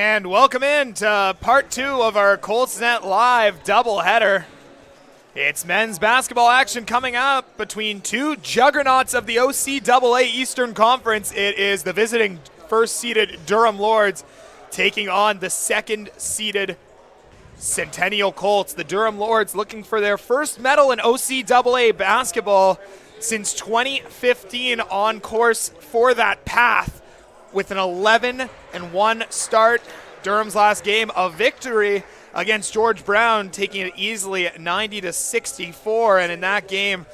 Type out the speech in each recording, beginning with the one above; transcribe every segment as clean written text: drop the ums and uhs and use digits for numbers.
And welcome in to part 2 of our Colts Net Live doubleheader. It's men's basketball action coming up between two juggernauts of the OCAA Eastern Conference. It is the visiting first-seeded Durham Lords taking on the second-seeded Centennial Colts. The Durham Lords looking for their first medal in OCAA basketball since 2015, on course for that path with an 11-1 start. Durham's last game, a victory against George Brown, taking it easily at 90-64. And in that game,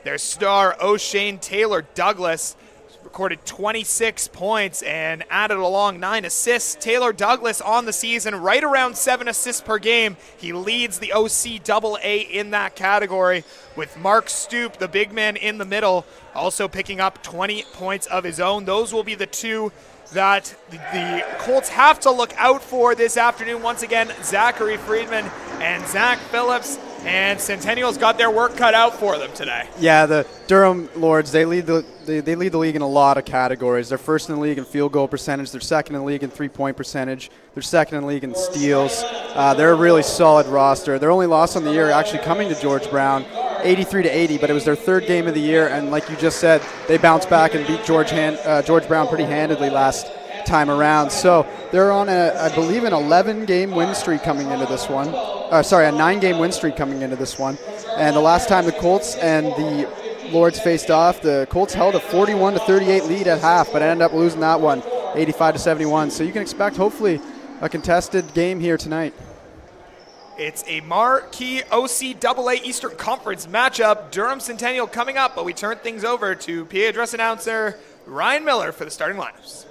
their star, O'Shane Taylor Douglas, recorded 26 points and added along 9 assists. Taylor Douglas on the season, right around 7 assists per game. He leads the OCAA in that category, with Mark Stoop, the big man in the middle, also picking up 20 points of his own. Those will be the two that the Colts have to look out for this afternoon. Once again, Zachary Friedman and Zach Phillips, and Centennial's got their work cut out for them today. Yeah, the Durham Lords, they lead the league in a lot of categories. They're first in the league in field goal percentage. They're second in the league in three-point percentage. They're second in the league in steals. They're a really solid roster. Their only loss on the year actually coming to George Brown, 83-80, but it was their third game of the year, and like you just said, they bounced back and beat George Brown pretty handedly last time around. So they're on I believe an 11-game win streak coming into this one. A 9-game win streak coming into this one. And the last time the Colts and the Lords faced off, the Colts held a 41-38 lead at half, but ended up losing that one, 85-71. So you can expect hopefully a contested game here tonight. It's a marquee OCAA Eastern Conference matchup. Durham Centennial coming up, but we turn things over to PA Address announcer Ryan Miller for the starting lineups.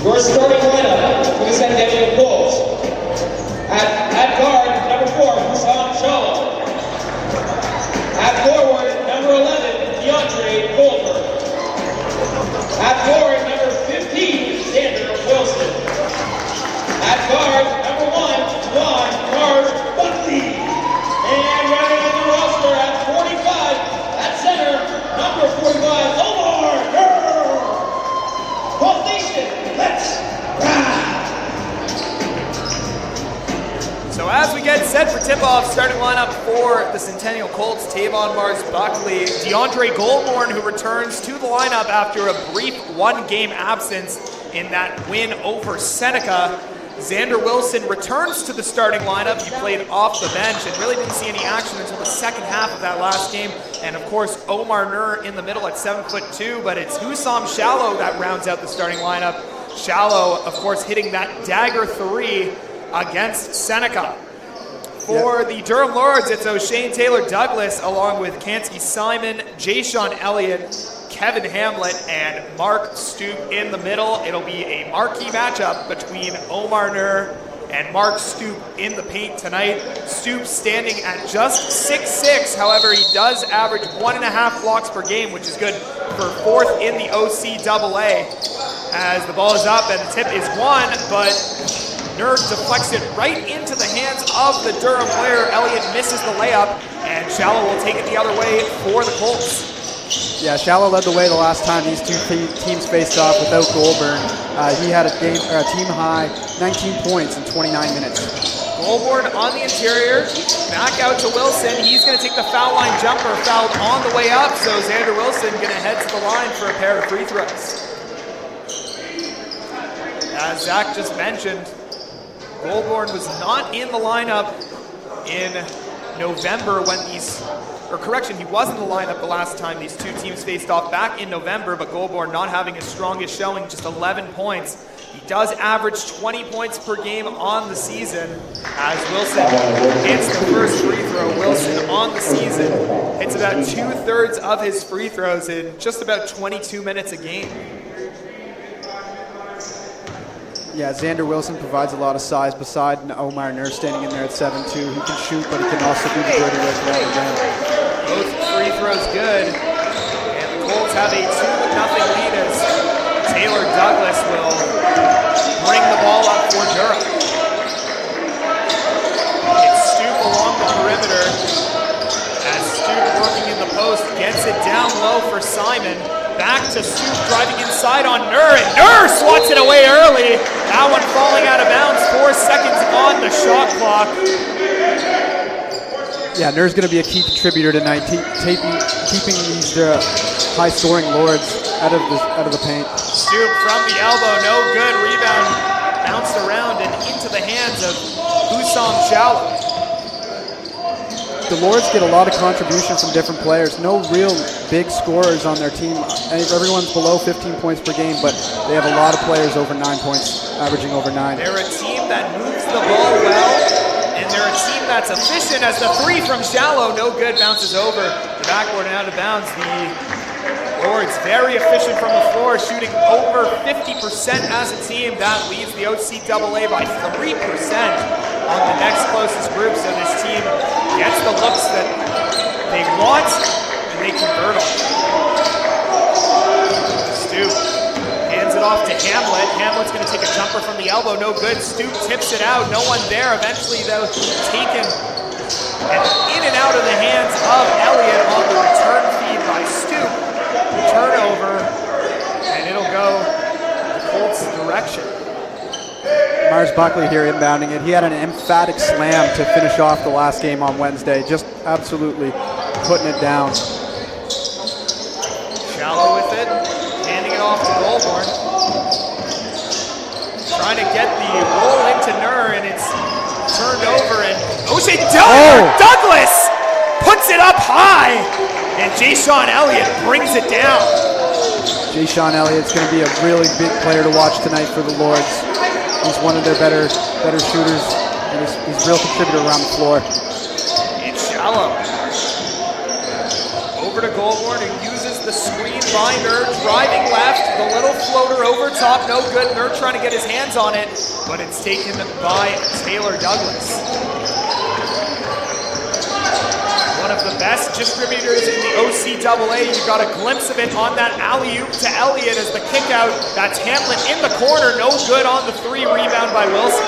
Your starting lineup for the Centennial Colts. At guard, number 4, Hassan Shalom. At forward, number 11, Deandre Goulbourne. At forward, number 15, Deandre Wilson. At guard, number 1, Tavon Mars-Buckley. And running on the roster at 45, at center, number 45, Omar Nur. Colts Nation, let's ride! So as we get set for tip-off, starting lineup for the Centennial Colts, Tavon Mars-Buckley, Deandre Goulbourne, who returns to the lineup after a brief one-game absence in that win over Seneca. Xander Wilson returns to the starting lineup. He played off the bench and really didn't see any action until the second half of that last game. And of course, Omar Nur in the middle at 7'2", but it's Hussam Shallow that rounds out the starting lineup. Shallow, of course, hitting that dagger 3 against Seneca. For the Durham Lords, it's O'Shane Taylor Douglas along with Kansky Simon, Jayshawn Elliott, Kevin Hamlet, and Mark Stoop in the middle. It'll be a marquee matchup between Omar Nur and Mark Stoop in the paint tonight. Stoop standing at just 6'6", however, he does average 1.5 blocks per game, which is good for 4th in the OCAA. As the ball is up and the tip is won, but Nur deflects it right into the hands of the Durham player. Elliott misses the layup, and Shallow will take it the other way for the Colts. Yeah, Shallow led the way the last time these two teams faced off without Goulbourne. He had a team high 19 points in 29 minutes. Goulbourne on the interior, back out to Wilson. He's going to take the foul line jumper, fouled on the way up, so Xander Wilson going to head to the line for a pair of free throws. As Zach just mentioned, Goulbourne was not in the lineup in November when he was in the lineup the last time these two teams faced off back in November, but Goulbourne not having his strongest showing, just 11 points. He does average 20 points per game on the season. As Wilson hits the first free throw, Wilson on the season hits about 2/3 of his free throws in just about 22 minutes a game. Yeah, Xander Wilson provides a lot of size beside Omar Nur standing in there at 7'2". He can shoot, but he can also do the dirty work around the rim. Both free throws good. And the Colts have a 2-0 lead as Taylor Douglas will bring the ball up for Durham. It's Stoop along the perimeter as Stoop working in the post gets it down low for Simon. Back to Stoop driving inside on Nur, and Nur swats it away early. That one falling out of bounds, 4 seconds on the shot clock. Yeah, Nur's going to be a key contributor tonight, keeping these high-scoring Lords out of the paint. Stoop from the elbow, no good. Rebound bounced around and into the hands of Hussam Shallow. The Lords get a lot of contribution from different players. No real big scorers on their team. Everyone's below 15 points per game, but they have a lot of players over 9 points, averaging over 9. They're a team that moves the ball well, and they're a team that's efficient as the three from Shallow, no good, bounces over the backboard and out of bounds. The Lords very efficient from the floor, shooting over 50% as a team. That leads the OCAA by 3% on the next closest group, so this team gets the looks that they want and they convert them. Stoop hands it off to Hamlet. Hamlet's going to take a jumper from the elbow, no good. Stoop tips it out, no one there. Eventually, though, taken and in and out of the hands of Elliott on the return feed by Stoop. Turnover, and it'll go the Colts' direction. Mars-Buckley here inbounding it. He had an emphatic slam to finish off the last game on Wednesday. Just absolutely putting it down. Shallow with it, handing it off to Goulbourne. Trying to get the roll into Nur, and it's turned over, and Douglas puts it up high, and Jay-Sean Elliott brings it down. Jay-Sean Elliott's going to be a really big player to watch tonight for the Lords. He's one of their better shooters, and he's a real contributor around the floor. It's Shallow. Over to Goulbourne, who uses the screen by Nur, driving left, the little floater over top, no good. Nur trying to get his hands on it, but it's taken by Taylor Douglas. One of the best distributors in the OCAA. You got a glimpse of it on that alley-oop to Elliott as the kick out. That's Hamlet in the corner, no good on the three, rebound by Wilson.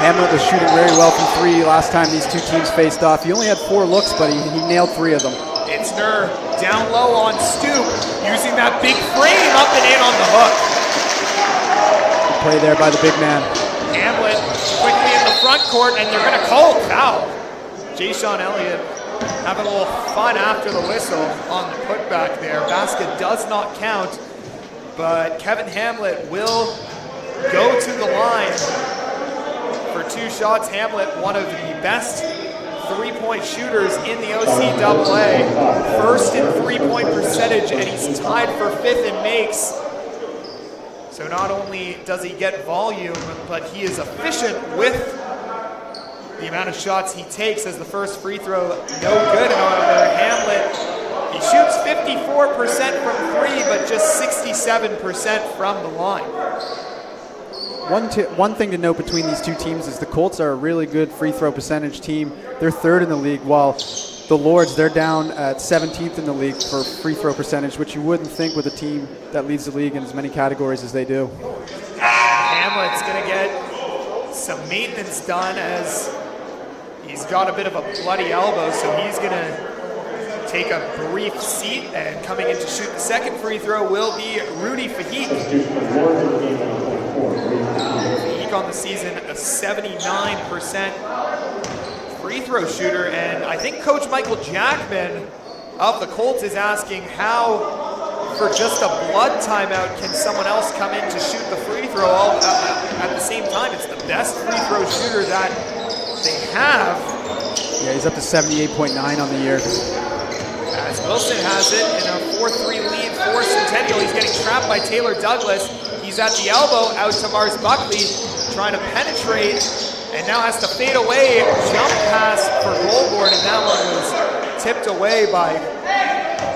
Hamlet was shooting very well from three last time these two teams faced off. He only had 4 looks, but he nailed 3 of them. It's Nur down low on Stoop, using that big frame up and in on the hook. Good play there by the big man. Hamlet quickly in the front court, and they're going to call a foul. Jay-Sean Elliott having a little fun after the whistle on the putback there. Basket does not count, but Kevin Hamlet will go to the line for 2 shots. Hamlet, one of the best three-point shooters in the OCAA. First in three-point percentage, and he's tied for 5th in makes. So not only does he get volume, but he is efficient with the amount of shots he takes, as the first free throw no good. However, Hamlet, he shoots 54% from 3, but just 67% from the line. One thing to note between these two teams is the Colts are a really good free throw percentage team. They're 3rd in the league, while the Lords, they're down at 17th in the league for free throw percentage, which you wouldn't think with a team that leads the league in as many categories as they do. Hamlet's going to get some maintenance done, as he's got a bit of a bloody elbow, so he's going to take a brief seat, and coming in to shoot the second free throw will be Rudy Fahik. Fahik on the season, a 79% free throw shooter, and I think Coach Michael Jackman of the Colts is asking how, for just a blood timeout, can someone else come in to shoot the free throw all at the same time? It's the best free throw shooter that they have. Yeah, he's up to 78.9 on the year. As Wilson has it in a 4-3 lead for Centennial. He's getting trapped by Taylor Douglas. He's at the elbow, out to Mars-Buckley, trying to penetrate, and now has to fade away. Jump pass for Goulbourne, and that one was tipped away by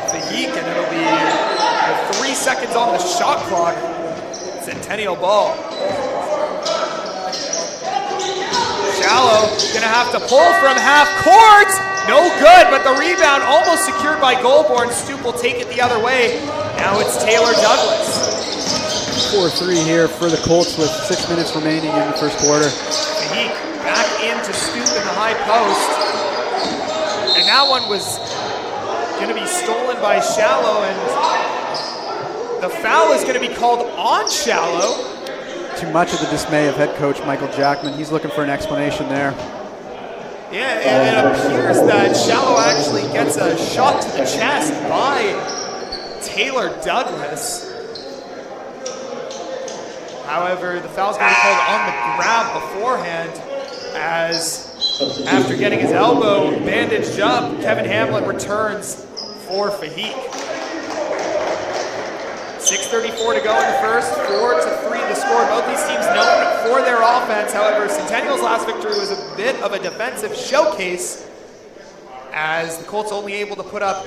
Fahik, and it'll be 3 seconds on the shot clock. Centennial ball. Shallow gonna have to pull from half court. No good, but the rebound almost secured by Goulbourne. Stoop will take it the other way. Now it's Taylor Douglas. 4-3 here for the Colts with 6 minutes remaining in the first quarter. Fahik back into Stoop in the high post. And that one was gonna be stolen by Shallow, and the foul is gonna be called on Shallow. To much of the dismay of head coach Michael Jackman. He's looking for an explanation there. Yeah, and it appears that Shallow actually gets a shot to the chest by Taylor Douglas. However, the foul's going to be called on the grab beforehand, as after getting his elbow bandaged up, Kevin Hamlin returns for Fahik. 6:34 to go in the first, 4-3 the score. Both these teams known for their offense. However, Centennial's last victory was a bit of a defensive showcase, as the Colts only able to put up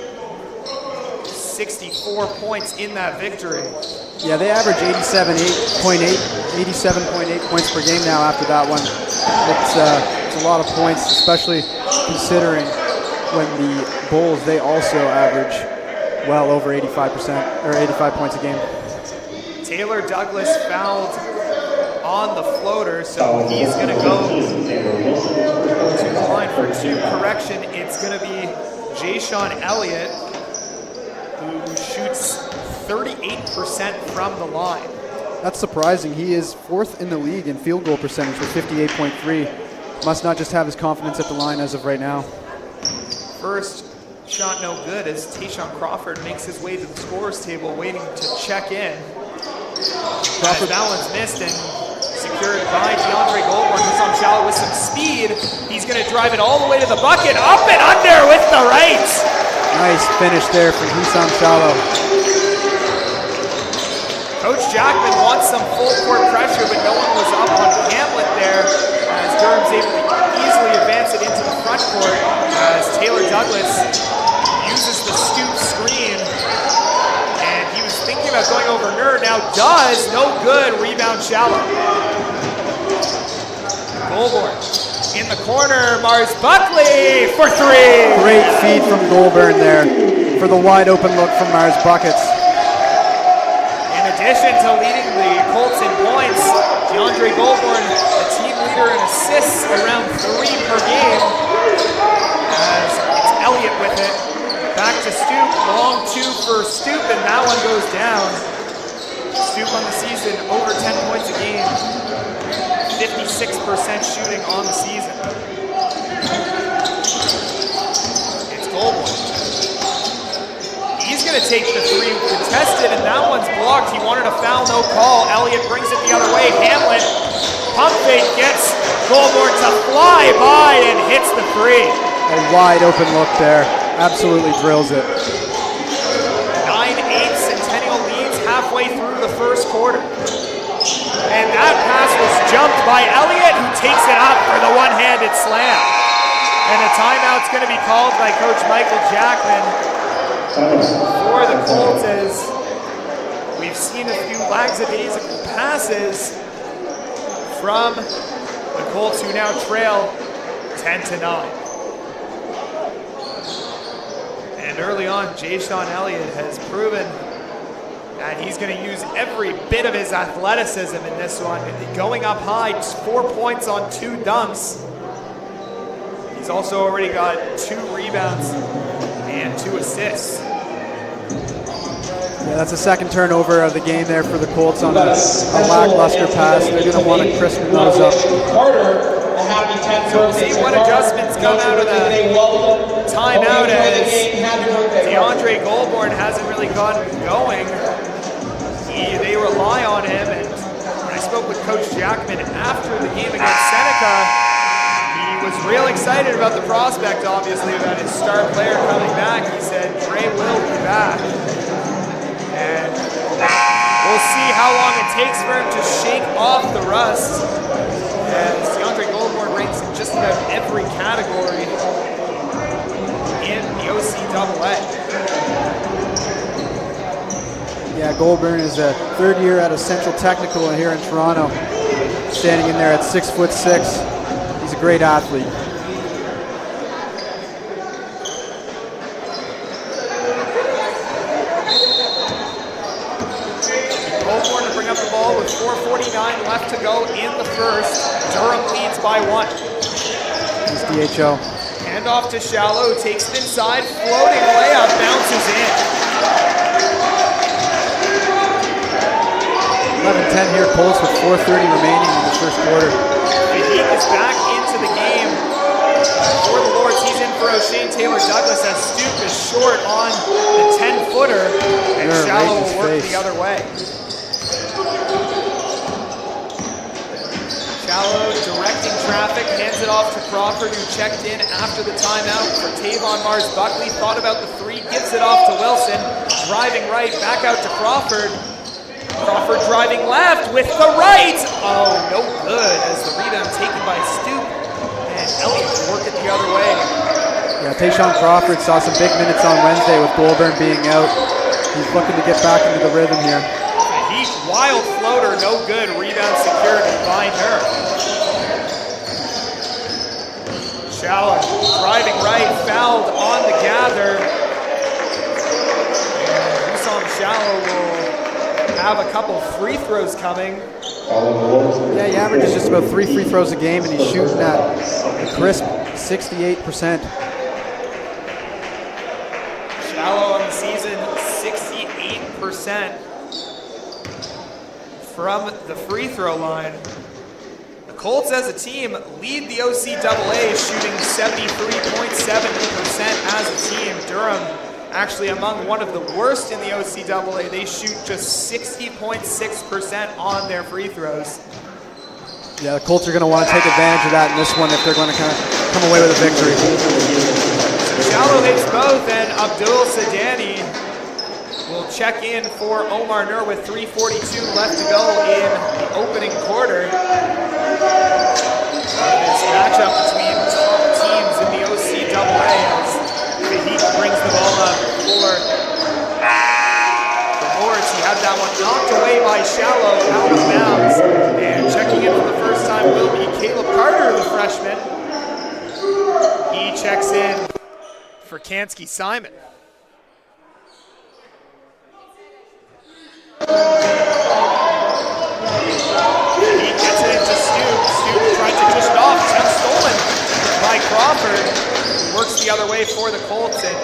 64 points in that victory. Yeah, they average 87.8 points per game now after that one. It's a lot of points, especially considering when the Bulls, they also average well over 85% or 85 points a game. Taylor Douglas fouled on the floater, so he's going to go to the line for two. Correction, it's going to be Jay-Sean Elliott, who shoots 38% from the line. That's surprising. He is 4th in the league in field goal percentage with 58.3. Must not just have his confidence at the line as of right now. First shot no good as Tayshawn Crawford makes his way to the scorer's table, waiting to check in. Crawford, that one's missed and secured by Deandre Goulbourne, who's on Shallow with some speed. He's going to drive it all the way to the bucket, up and under with the right. Nice finish there from Hussam Shallow. Coach Jackman wants some full court pressure, but no one was up on Hamlet there, as Durham's able to easily advance it into the front court, as Taylor Douglas uses the scoop screen, and he was thinking about going over Nur, now does, no good, rebound Shallow. Goulbourne in the corner, Mars-Buckley for three. Great feed from Goulbourne there for the wide open look from Mars-Buckets. In addition to leading the Colts in points, Deandre Goulbourne, the team leader in assists, around 3 per game, as it's Elliott with it. Back to Stoop, long 2 for Stoop, and that one goes down. Stoop on the season, over 10 points a game, 56% shooting on the season. It's Goulbourne. He's going to take the 3 contested, and that one's blocked. He wanted a foul, no call. Elliott brings it the other way. Hamlin, pump fake, gets Goulbourne to fly by and hits the 3. A wide open look there. Absolutely drills it. 9-8 Centennial leads halfway through the first quarter. And that pass was jumped by Elliott, who takes it up for the one-handed slam. And a timeout's going to be called by Coach Michael Jackman for the Colts, as we've seen a few lackadaisical passes from the Colts, who now trail 10-9. And early on, Jay-Sean Elliott has proven that he's going to use every bit of his athleticism in this one. Going up high, 4 points on 2 dunks. He's also already got 2 rebounds and 2 assists. Yeah, that's the second turnover of the game there for the Colts on a lackluster pass. They're going to want to crispen those up. So we'll see what adjustments come out of the timeout, as Deandre Goulbourne hasn't really gotten going. They rely on him, and when I spoke with Coach Jackman after the game against Seneca, he was real excited about the prospect, obviously, about his star player coming back. He said, Dre will be back. And we'll see how long it takes for him to shake off the rust, as Deandre Goulbourne ranks in just about every category in the OCAA. Yeah, Goulbourne is a 3rd year out of Central Technical here in Toronto, standing in there at 6'6". He's a great athlete. Goulbourne to bring up the ball with 4:49 left to go in the first. Durham leads by 1. He's DHO. Hand off to Shallow, takes it inside, floating layup, bounces in. 11-10 here, Colts with 4:30 remaining in the first quarter. Fahik is back into the game for the Lords. He's in for O'Shane Taylor-Douglas as Stoop is short on the 10-footer, and Shallow will work the other way. Shallow directing traffic, hands it off to Crawford, who checked in after the timeout for Tavon Mars-Buckley. Thought about the three, gives it off to Wilson. Driving right, back out to Crawford. Crawford driving left with the right. Oh, no good as the rebound taken by Stoop. And Elliott will work it the other way. Yeah, Tayshawn Crawford saw some big minutes on Wednesday with Goulbourne being out. He's looking to get back into the rhythm here. Fahik, wild floater, no good. Rebound secured by her. Shallow driving right, fouled on the gather. Hussam Shallow will have a couple free throws coming. Yeah, he averages just about 3 free throws a game, and he's shooting at a crisp 68%. Shallow on the season, 68% from the free throw line. The Colts as a team lead the OCAA, shooting 73.7% as a team. Durham actually among one of the worst in the OCAA. They shoot just 60.6% on their free throws. Yeah, the Colts are going to want to take advantage of that in this one if they're going to kind of come away with a victory. Shallow hits both, and Abdul Sadani will check in for Omar Nur with 3:42 left to go in the opening quarter. This matchup between top teams in the OCAA as Fahik brings the ball up for the Lords. He had that one knocked away by Shallow out of bounds. And checking in for the first time will be Caleb Carter, the freshman. He checks in for Kansky Simon. He gets it into Stoop. Stoop tried to dish it off. Attempt stolen by Crawford. Works the other way for the Colts and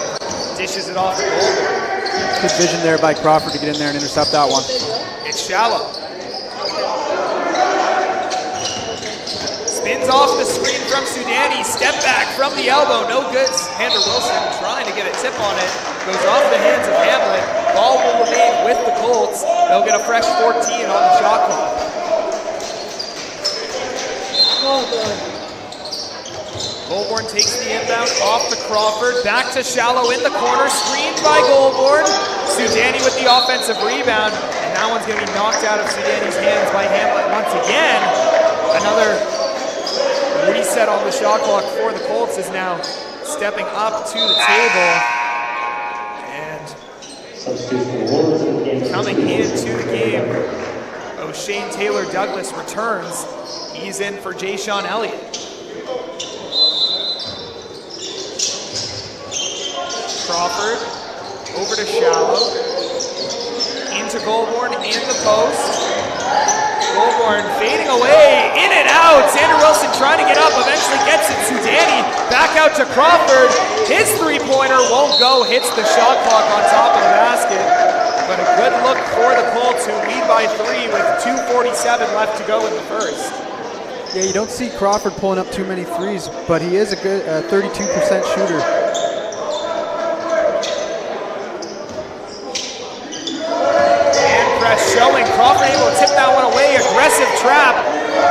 dishes it off to Goulbourne. Good vision there by Crawford to get in there and intercept that one. It's Shallow. Spins off the screen from Sudani. Step back from the elbow. No good. Xander Wilson trying to get a tip on it. Goes off the hands of Hamlet. Ball will remain with the Colts. They'll get a fresh 14 on the shot clock. Goulbourne takes the inbound off to Crawford. Back to Shallow in the corner. Screened by Goulbourne. Sudani with the offensive rebound. And that one's going to be knocked out of Sudani's hands by Hamlet once again. Another reset on the shot clock for the Colts is now stepping up to the table. And coming into the game, O'Shane Taylor-Douglas returns. He's in for Jayshawn Elliott. Crawford over to Shallow. Into Goulbourne in the post. Goulbourne fading away, in and out. Xander Wilson trying to get up, eventually gets it. Sudani back out to Crawford. His three-pointer won't go, hits the shot clock on top of the basket. But a good look for the Colts, who lead by 3 with 2:47 left to go in the first. Yeah, you don't see Crawford pulling up too many threes, but he is a good 32% shooter. Showing Crawford able to tip that one away, aggressive trap,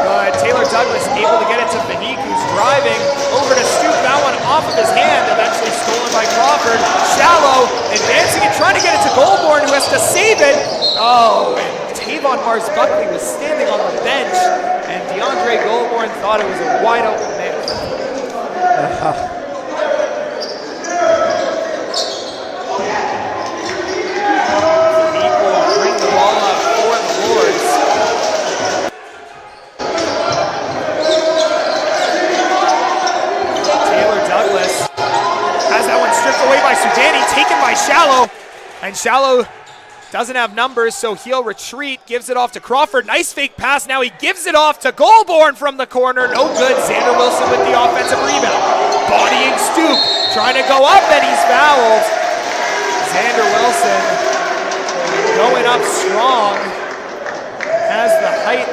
but Taylor-Douglas able to get it to Fahik, who's driving over to Stoop. That one off of his hand, eventually stolen by Crawford. Shallow advancing and trying to get it to Goulbourne, who has to save it. Oh, and Tavon Mars-Buckley was standing on the bench, and Deandre Goulbourne thought it was a wide open man. Shallow doesn't have numbers, so he'll retreat, gives it off to Crawford. Nice fake pass. Now he gives it off to Goulbourne from the corner. No good. Xander Wilson with the offensive rebound. Bodying Stoop, trying to go up, and he's fouled. Xander Wilson going up strong. Has the height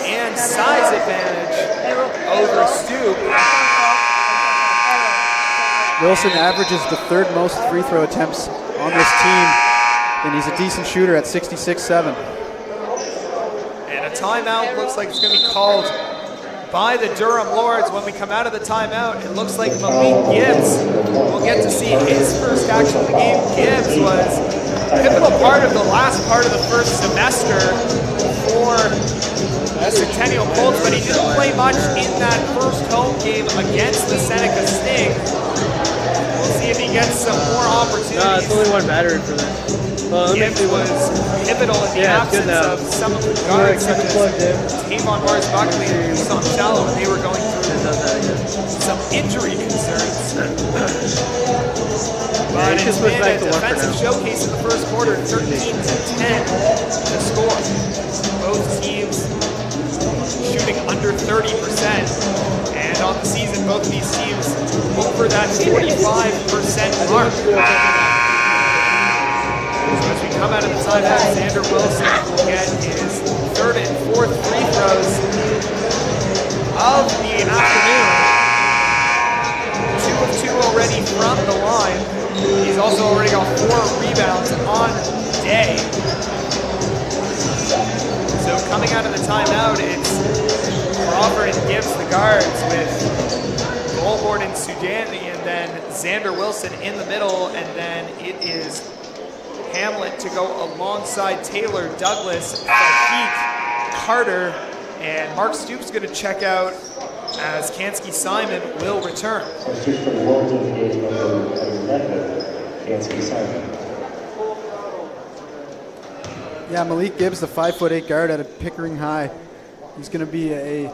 and size advantage over Stoop. Wilson averages the third most free throw attempts on this team, and he's a decent shooter at 66.7. And a timeout looks like it's going to be called by the Durham Lords. When we come out of the timeout, it looks like Malik Gibbs will get to see his first action of the game. Gibbs was a pivotal part of the last part of the first semester for the Centennial Colts, but he didn't play much in that first home game against the Seneca Sting. We'll see if he gets some more opportunities. No, it's only one battery for that. Well, Gibbs was pivotal in the absence of some of the guards, such as Tavon Mars-Buckley and Usam Shallow, when they were going through some injury concerns. But it's been a defensive showcase in the first quarter, 13-10 to score. Both teams shooting under 30%. And on the season, both of these teams over that 45% mark. So as we come out of the timeout, Xander Wilson will get his third and fourth free throws of the afternoon. 2 of 2 already from the line. He's also already got 4 rebounds on day. So coming out of the timeout, it's Crawford and Gibbs, the guards, with Goulbourne and Sudani, and then Xander Wilson in the middle, and then it is Hamlet to go alongside Taylor, Douglas, Fahik, Carter, and Mark Stoops going to check out as Kansky Simon will return. Yeah, Malik Gibbs, the 5'8" guard out of Pickering High. He's going to be a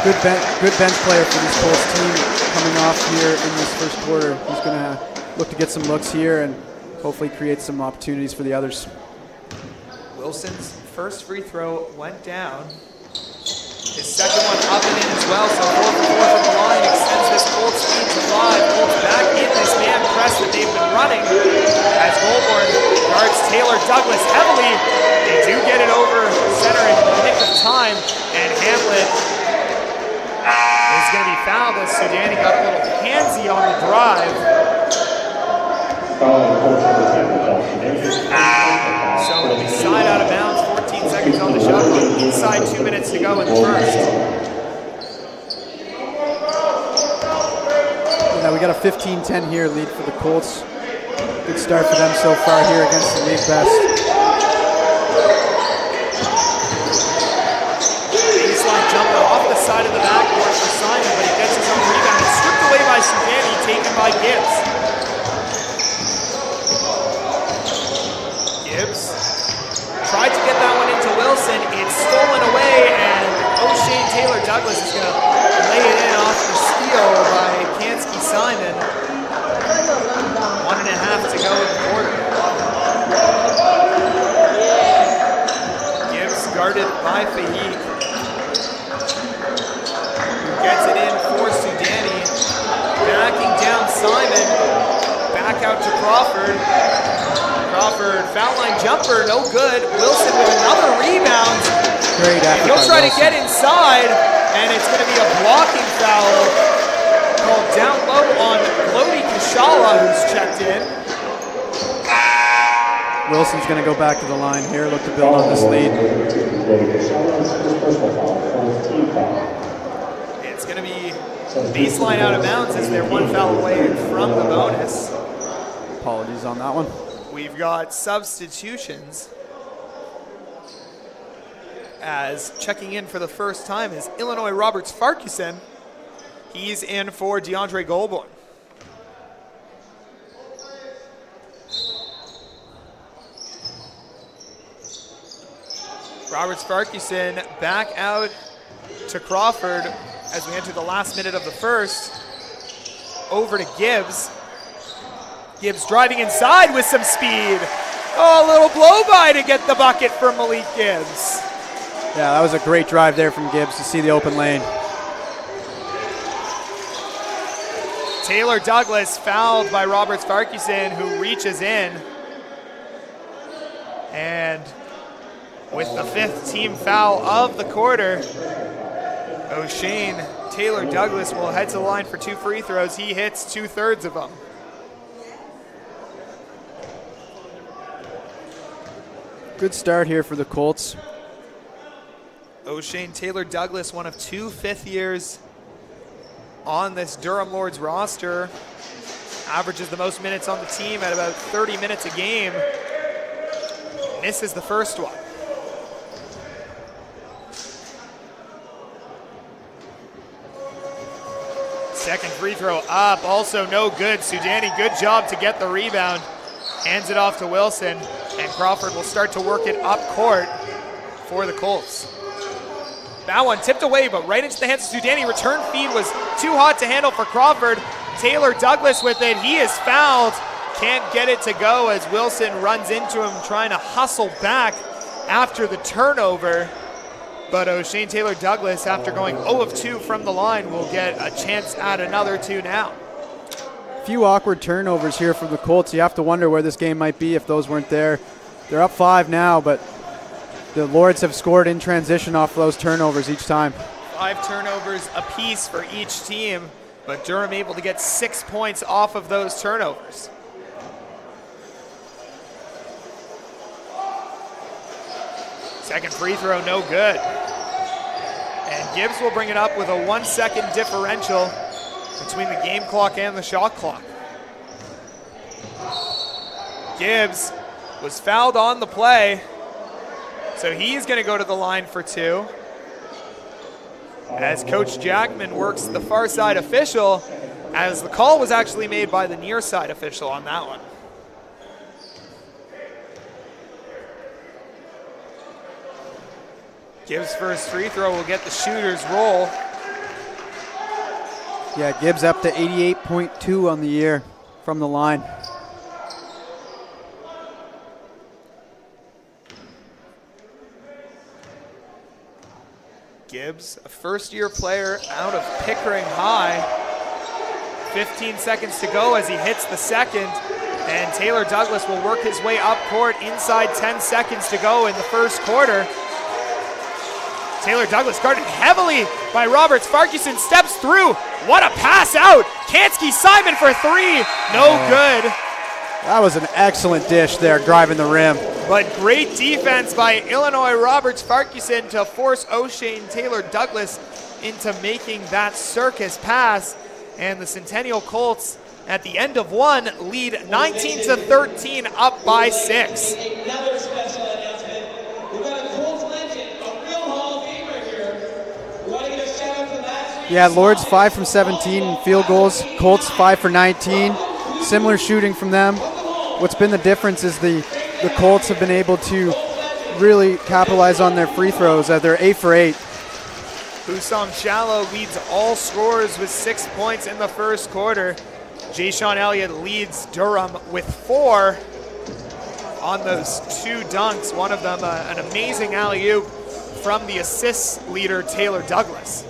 good bench player for this Colts team coming off here in this first quarter. He's going to look to get some looks here and hopefully create some opportunities for the others. Wilson's first free throw went down. His second one up and in as well, so 4 for 4 from the line extends this Colts lead to 5. Colts back in this man press that they've been running as Goulbourne guards Taylor Douglas heavily. They do get it over center in the nick of time, and Hamlet is going to be fouled as Sudani got a little handsy on the drive. So it'll be side out of bounds, 14 seconds on the shot clock, inside 2 minutes to go in the first. Yeah, we got a 15-10 here lead for the Colts. Good start for them so far here against the league best. Baseline jumper off the side of the backboard for Simon, but he gets his own rebound. It's stripped away by Sudani, taken by Gibbs. Gibbs tried to get that one into Wilson. It's stolen away, and O'Shane Taylor Douglas is going to lay it in off the steal by Kansky Simon. 1.5 to go in the quarter. Gibbs guarded by Fahik. Gets it in for Sudani. Backing down Simon. Back out to Crawford. Crawford, foul line jumper, no good. Wilson with another rebound. Great effort. He'll try to get inside, and it's going to be a blocking foul called down low on Lodi Kashala, who's checked in. Wilson's going to go back to the line here, look to build on this lead. It's going to be baseline out of bounds as they're 1 foul away from the bonus. Apologies on that one. We've got substitutions, as checking in for the first time is Illinois Roberts Farquharson. He's in for Deandre Goulbourne. Roberts Farquharson back out to Crawford as we enter the last minute of the first. Over to Gibbs. Gibbs driving inside with some speed. Oh, a little blow-by to get the bucket from Malik Gibbs. Yeah, that was a great drive there from Gibbs to see the open lane. Taylor Douglas fouled by Roberts Farquharson, who reaches in. And with the 5th team foul of the quarter, O'Shane Taylor Douglas will head to the line for 2 free throws. He hits 2/3 of them. Good start here for the Colts. O'Shane Taylor Douglas, one of 2 fifth years on this Durham Lords roster, averages the most minutes on the team at about 30 minutes a game. Misses the first one. Second free throw up, also no good. Sudani, good job to get the rebound. Hands it off to Wilson, and Crawford will start to work it up court for the Colts. That one tipped away, but right into the hands of Sudani. Return feed was too hot to handle for Crawford. Taylor Douglas with it. He is fouled. Can't get it to go as Wilson runs into him, trying to hustle back after the turnover. But O'Shane Taylor Douglas, after going 0 of 2 from the line, will get a chance at another 2 now. Few awkward turnovers here from the Colts. You have to wonder where this game might be if those weren't there. They're up 5 now, but the Lords have scored in transition off those turnovers each time. 5 turnovers apiece for each team, but Durham able to get 6 points off of those turnovers. Second free throw, no good. And Gibbs will bring it up with a 1-second differential between the game clock and the shot clock. Gibbs was fouled on the play, so he's going to go to the line for 2. As Coach Jackman works the far side official, as the call was actually made by the near side official on that one. Gibbs' first free throw will get the shooter's roll. Yeah, Gibbs up to 88.2 on the year from the line. Gibbs, a first-year player out of Pickering High. 15 seconds to go as he hits the second, and Taylor Douglas will work his way up court inside 10 seconds to go in the first quarter. Taylor Douglas guarded heavily by Roberts. Farquharson steps through. What a pass out. Kansky Simon for 3. No good. That was an excellent dish there, driving the rim. But great defense by Illinois Roberts Farquharson to force O'Shane Taylor Douglas into making that circus pass. And the Centennial Colts at the end of 1 lead 19-13, up by 6. Another special announcement. We've got a Colts legend, a real Hall of Famer here. We want to give a shout out to last week. Yeah, Lords 5 from 17 in field goals. Colts 5 for 19. Similar shooting from them. What's been the difference is the Colts have been able to really capitalize on their free throws. They're 8 for 8. Husam Shallow leads all scorers with 6 points in the first quarter. Jay-Sean Elliott leads Durham with 4 on those 2 dunks. One of them an amazing alley-oop from the assist leader, Taylor Douglas.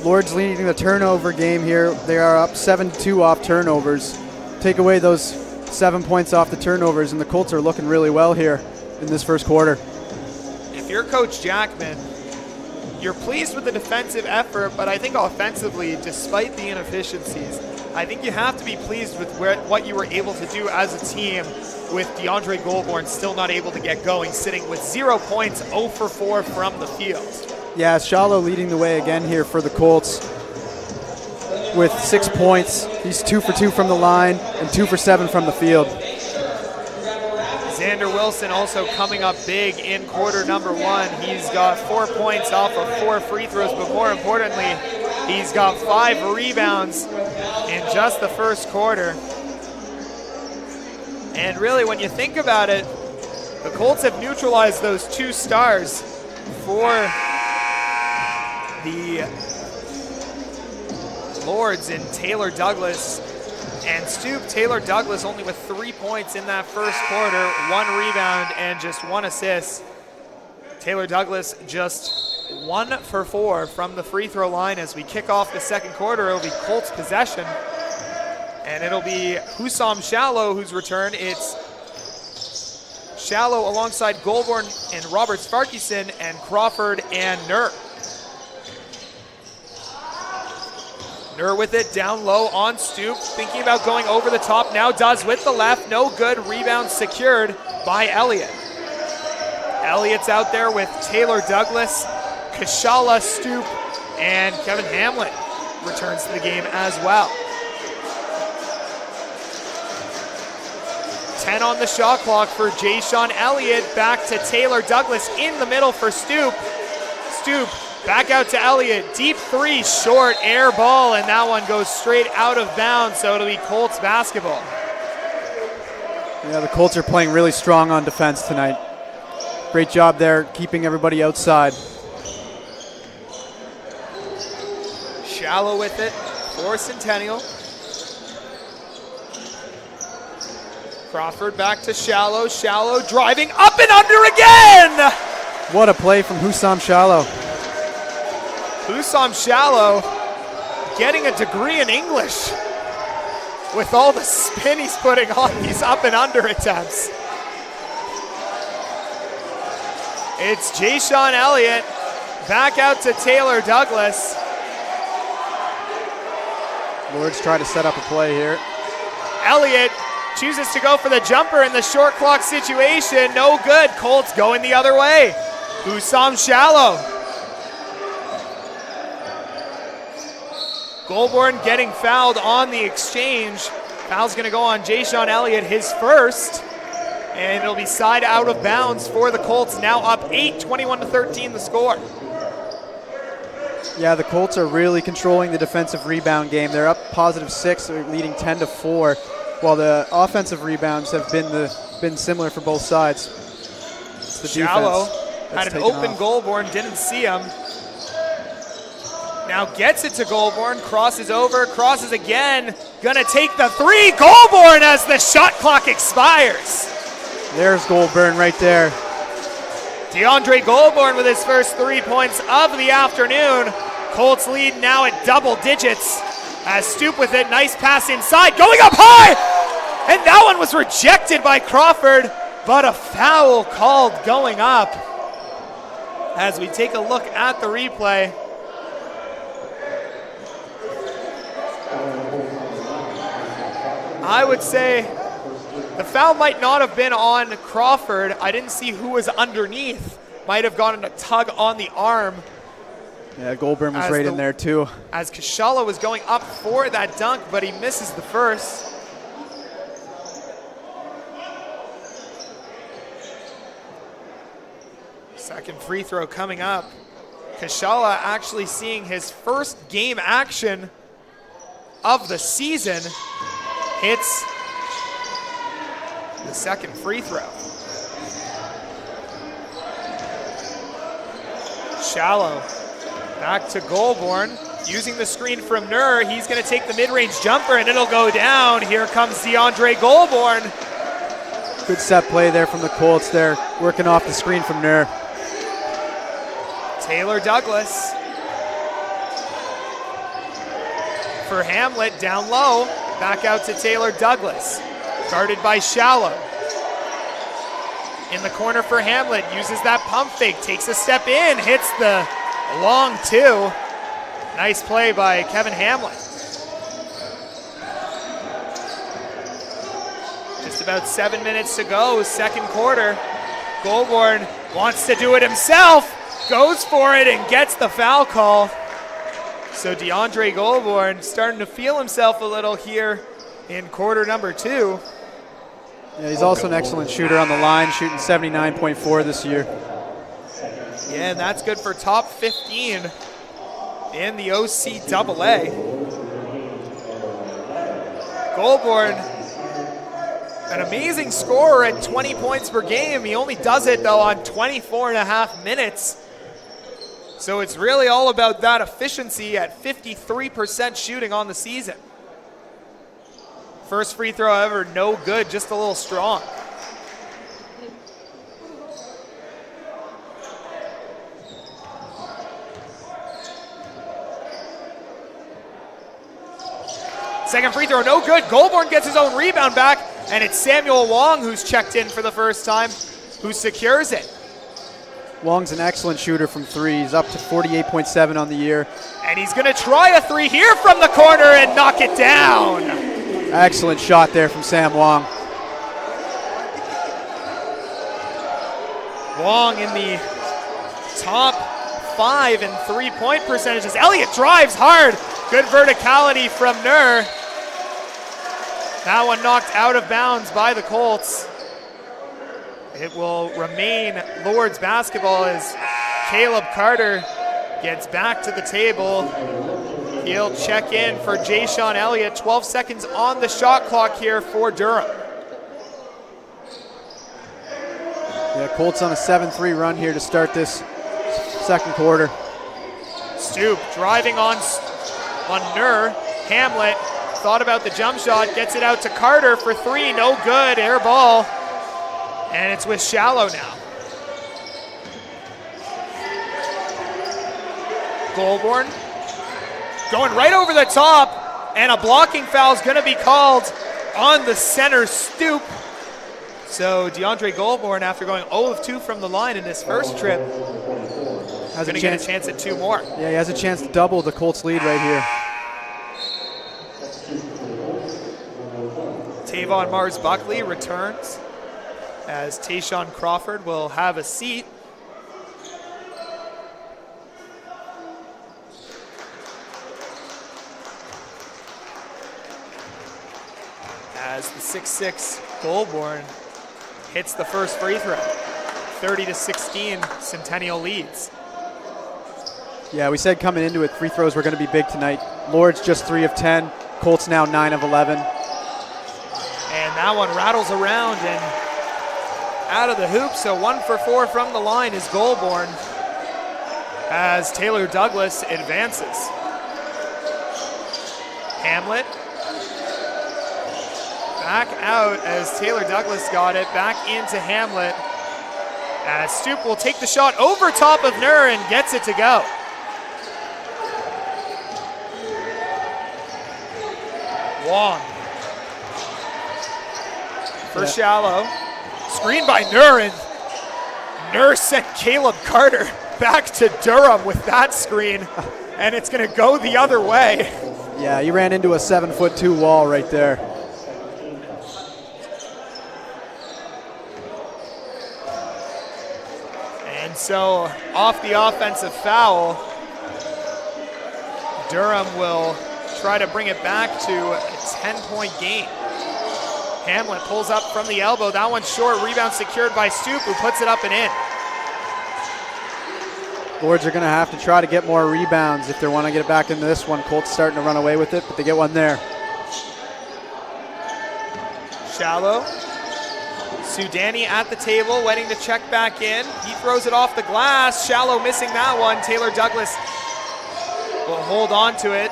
Lords leading the turnover game here. They are up 7-2 off turnovers. Take away those 7 points off the turnovers, and the Colts are looking really well here in this first quarter. If you're Coach Jackman, you're pleased with the defensive effort, but I think offensively, despite the inefficiencies, I think you have to be pleased with what you were able to do as a team with Deandre Goulbourne still not able to get going, sitting with 0 points, 0 for 4 from the field. Yeah, Shallow leading the way again here for the Colts with 6 points. He's 2 for 2 from the line and 2 for 7 from the field. Xander Wilson also coming up big in quarter number 1. He's got 4 points off of 4 free throws, but more importantly, he's got 5 rebounds in just the first quarter. And really, when you think about it, the Colts have neutralized those 2 stars for the Lords in Taylor Douglas And Stoop, Taylor Douglas only with 3 points in that first quarter, 1 rebound and just 1 assist. Taylor Douglas just 1 for 4 from the free throw line. As we kick off the second quarter, it'll be Colts possession. And it'll be Hussam Shallow whose return. It's Shallow alongside Goulbourne and Robert Sparkison and Crawford and Nur. Nur with it down low on Stoop, thinking about going over the top now, does with the left, no good, rebound secured by Elliott. Elliott's out there with Taylor Douglas, Kashala, Stoop, and Kevin Hamlet returns to the game as well. 10 on the shot clock for Jay-Sean Elliott, back to Taylor Douglas in the middle for Stoop. Stoop back out to Elliott, deep 3, short air ball, and that one goes straight out of bounds, so it'll be Colts basketball. Yeah, the Colts are playing really strong on defense tonight. Great job there, keeping everybody outside. Shallow with it for Centennial. Crawford back to Shallow, Shallow driving up and under again! What a play from Hussam Shallow. Hussam Shallow getting a degree in English with all the spin he's putting on these up and under attempts. It's Jay-Sean Elliott back out to Taylor Douglas. Lords try to set up a play here. Elliott chooses to go for the jumper in the short clock situation. No good. Colts going the other way. Hussam Shallow. Goulbourne getting fouled on the exchange. Foul's going to go on Jay-Sean Elliott, his first. And it'll be side out of bounds for the Colts. Now up 8, 21-13 the score. Yeah, the Colts are really controlling the defensive rebound game. They're up +6, they're leading 10-4, while the offensive rebounds have been similar for both sides. It's the Shallow defense had an open Goulbourne, didn't see him. Now gets it to Goulbourne, crosses over, crosses again. Gonna take the 3, Goulbourne as the shot clock expires. There's Goulbourne right there. Deandre Goulbourne with his first 3 points of the afternoon. Colts lead now at double digits. As Stoop with it, nice pass inside, going up high! And that one was rejected by Crawford, but a foul called going up. As we take a look at the replay. I would say the foul might not have been on Crawford. I didn't see who was underneath. Might have gotten a tug on the arm. Yeah, Goulbourne was right in there too. As Kashala was going up for that dunk, but he misses the first. Second free throw coming up. Kashala actually seeing his first game action of the season. Hits the second free throw. Shallow back to Goulbourne, using the screen from Nur. He's going to take the mid-range jumper and it'll go down. Here comes Deandre Goulbourne. Good set play there from the Colts there, working off the screen from Nur. Taylor Douglas for Hamlet down low. Back out to Taylor Douglas. Guarded by Shallow. In the corner for Hamlet. Uses that pump fake. Takes a step in. Hits the long 2. Nice play by Kevin Hamlet. Just about 7 minutes to go. Second quarter. Goulbourne wants to do it himself. Goes for it and gets the foul call. So Deandre Goulbourne starting to feel himself a little here in quarter number 2. Yeah, he's also an excellent shooter on the line, shooting 79.4 this year. Yeah, and that's good for top 15 in the OCAA. Goulbourne, an amazing scorer at 20 points per game. He only does it, though, on 24.5 minutes. So it's really all about that efficiency at 53% shooting on the season. First free throw ever, no good, just a little strong. Second free throw, no good. Goulbourne gets his own rebound back, and it's Samuel Wong who's checked in for the first time, who secures it. Wong's an excellent shooter from three. He's up to 48.7 on the year. And he's going to try a three here from the corner and knock it down. Excellent shot there from Sam Wong. Wong in the top 5 in three-point percentages. Elliott drives hard. Good verticality from Nur. That one knocked out of bounds by the Colts. It will remain Lords basketball as Caleb Carter gets back to the table. He'll check in for Jay-Sean Elliott. 12 seconds on the shot clock here for Durham. Yeah, Colts on a 7-3 run here to start this second quarter. Stoop driving on Nur. Hamlet thought about the jump shot, gets it out to Carter for three, no good, air ball. And it's with Shallow now. Goulbourne going right over the top, and a blocking foul is going to be called on the center Stoop. So Deandre Goulbourne, after going 0 of 2 from the line in his first trip, is going to get a chance at 2 more. Yeah, he has a chance to double the Colts lead right here. Tavon Mars-Buckley returns as Tayshawn Crawford will have a seat. As the 6'6" Goulbourne hits the first free throw. 30-16, Centennial leads. Yeah, we said coming into it, free throws were going to be big tonight. Lords just 3 of 10, Colts now 9 of 11. And that one rattles around and out of the hoop, so 1 for 4 from the line is Goulbourne as Taylor Douglas advances. Hamlet back out as Taylor Douglas got it, back into Hamlet as Stoop will take the shot over top of Nur and gets it to go. Wong for Shallow. Screen by Nur, and Nur sent Caleb Carter back to Durham with that screen, and it's going to go the other way. Yeah, he ran into a 7'2" wall right there. And so off the offensive foul, Durham will try to bring it back to a 10-point game. Hamlet pulls up from the elbow. That one's short. Rebound secured by Stoop, who puts it up and in. Lords are going to have to try to get more rebounds if they want to get it back into this one. Colts starting to run away with it, but they get one there. Shallow. Sudani at the table, waiting to check back in. He throws it off the glass. Shallow missing that one. Taylor Douglas will hold on to it.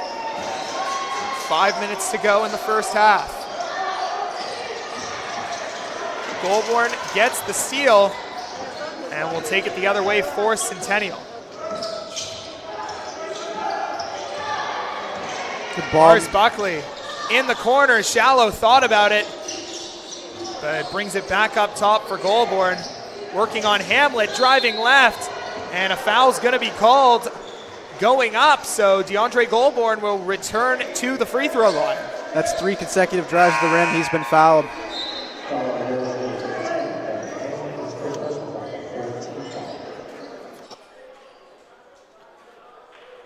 5 minutes to go in the first half. Goulbourne gets the steal and will take it the other way for Centennial. Mars-Buckley in the corner. Shallow thought about it, but brings it back up top for Goulbourne. Working on Hamlet, driving left, and a foul's going to be called going up, so Deandre Goulbourne will return to the free throw line. That's 3 consecutive drives to the rim. He's been fouled.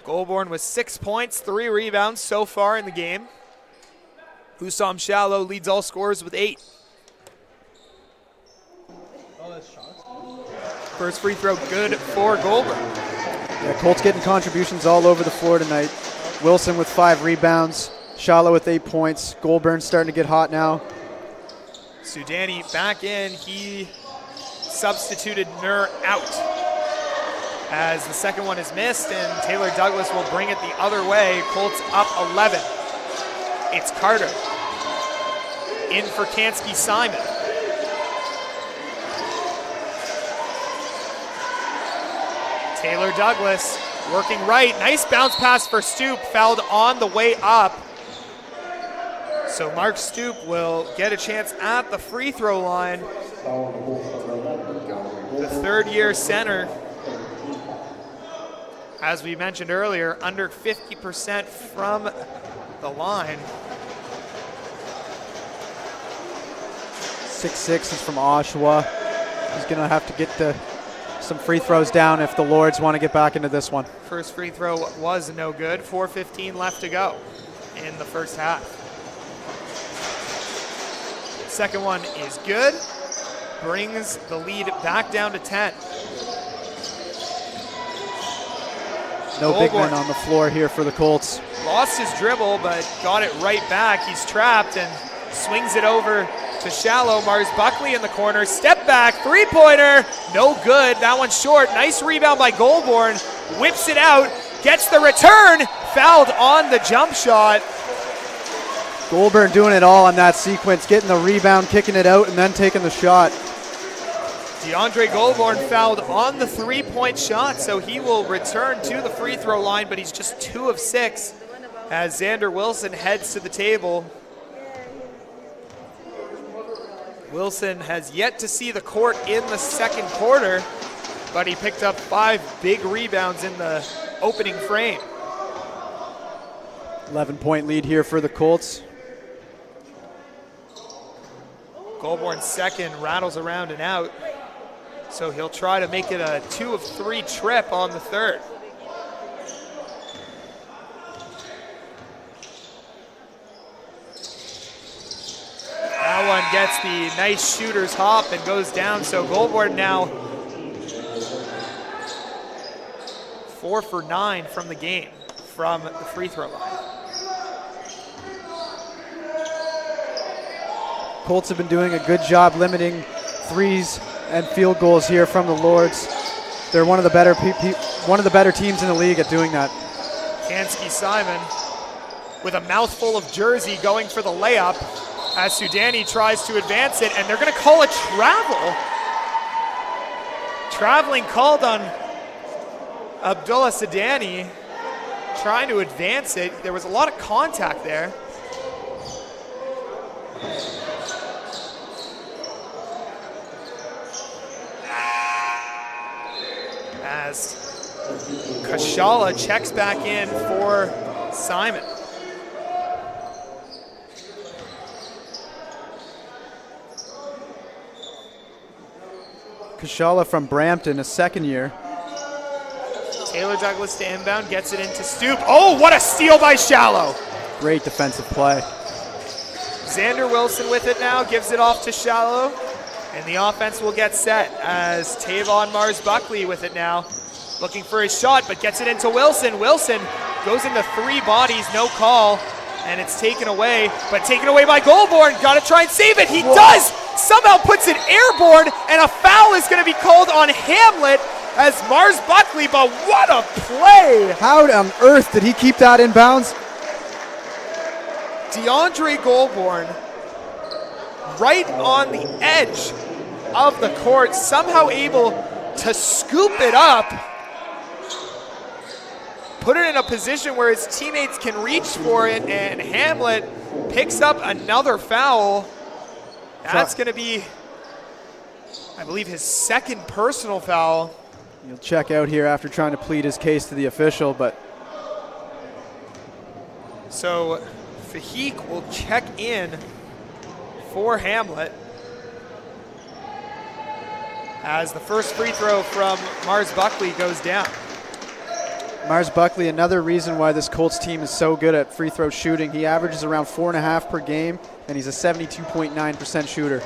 Goulbourne with 6 points, 3 rebounds so far in the game. Hussam Shallow leads all scorers with 8. First free throw good for Goulbourne. Yeah, Colts getting contributions all over the floor tonight. Wilson with 5 rebounds. Shallow with 8 points. Goulbourne starting to get hot now. Sudani back in. He substituted Nur out as the second one is missed, and Taylor Douglas will bring it the other way. Colts up 11. It's Carter. in for Kansky Simon. Taylor Douglas working right. Nice bounce pass for Stoop, fouled on the way up. So Mark Stoop will get a chance at the free throw line. The third-year center, as we mentioned earlier, under 50% from the line. 6'6" is from Oshawa. He's going to have to get some free throws down if the Lords want to get back into this one. First free throw was no good. 4:15 left to go in the first half. Second one is good. Brings the lead back down to 10. No Goulbourne. big men on the floor here for the Colts. Lost his dribble, but got it right back. He's trapped and swings it over to Shallow. Mars-Buckley in the corner. Step back, three-pointer. No good. That one's short. Nice rebound by Goulbourne. Whips it out. Gets the return. Fouled on the jump shot. Goulbourne doing it all on that sequence, getting the rebound, kicking it out, and then taking the shot. Deandre Goulbourne fouled on the three-point shot, so he will return to the free throw line, but he's just 2 of 6 as Xander Wilson heads to the table. Wilson has yet to see the court in the second quarter, but he picked up 5 big rebounds in the opening frame. 11-point lead here for the Colts. Goulbourne's second rattles around and out, so he'll try to make it a 2 of 3 trip on the third. That one gets the nice shooter's hop and goes down, so Goulbourne now 4 for 9 from the game from the free throw line. Colts have been doing a good job limiting threes and field goals here from the Lords. They're one of the better teams in the league at doing that. Kansky Simon with a mouthful of jersey going for the layup as Sudani tries to advance it, and they're going to call a travel. Traveling called on Abdullah Sudani trying to advance it. There was a lot of contact there. As Kashala checks back in for Simon. Kashala from Brampton, a second year. Taylor Douglas to inbound, gets it into Stoop. Oh, what a steal by Shallow. Great defensive play. Xander Wilson with it now, gives it off to Shallow, and the offense will get set as Tavon Mars-Buckley with it now. Looking for his shot, but gets it into Wilson. Wilson goes into 3 bodies, no call, and it's taken away, but taken away by Goulbourne. Got to try and save it. He does! Somehow puts it airborne, and a foul is going to be called on Hamlet as Mars-Buckley, but what a play! How on earth did he keep that in bounds? Deandre Goulbourne, right on the edge of the court, somehow able to scoop it up, put it in a position where his teammates can reach for it, and Hamlet picks up another foul. That's going to be, I believe, his second personal foul. He'll check out here after trying to plead his case to the official, but so Fahik will check in for Hamlet as the first free throw from Mars-Buckley goes down. Mars-Buckley, another reason why this Colts team is so good at free throw shooting. He averages around 4.5 per game, and he's a 72.9% shooter.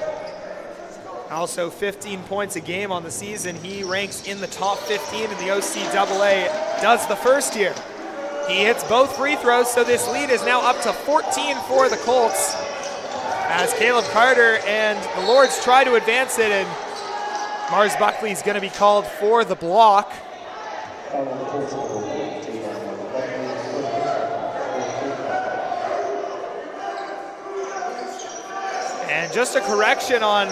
Also 15 points a game on the season. He ranks in the top 15 in the OCAA, does the first year. He hits both free throws, so this lead is now up to 14 for the Colts as Caleb Carter and the Lords try to advance it, and Mars-Buckley is going to be called for the block. And just a correction on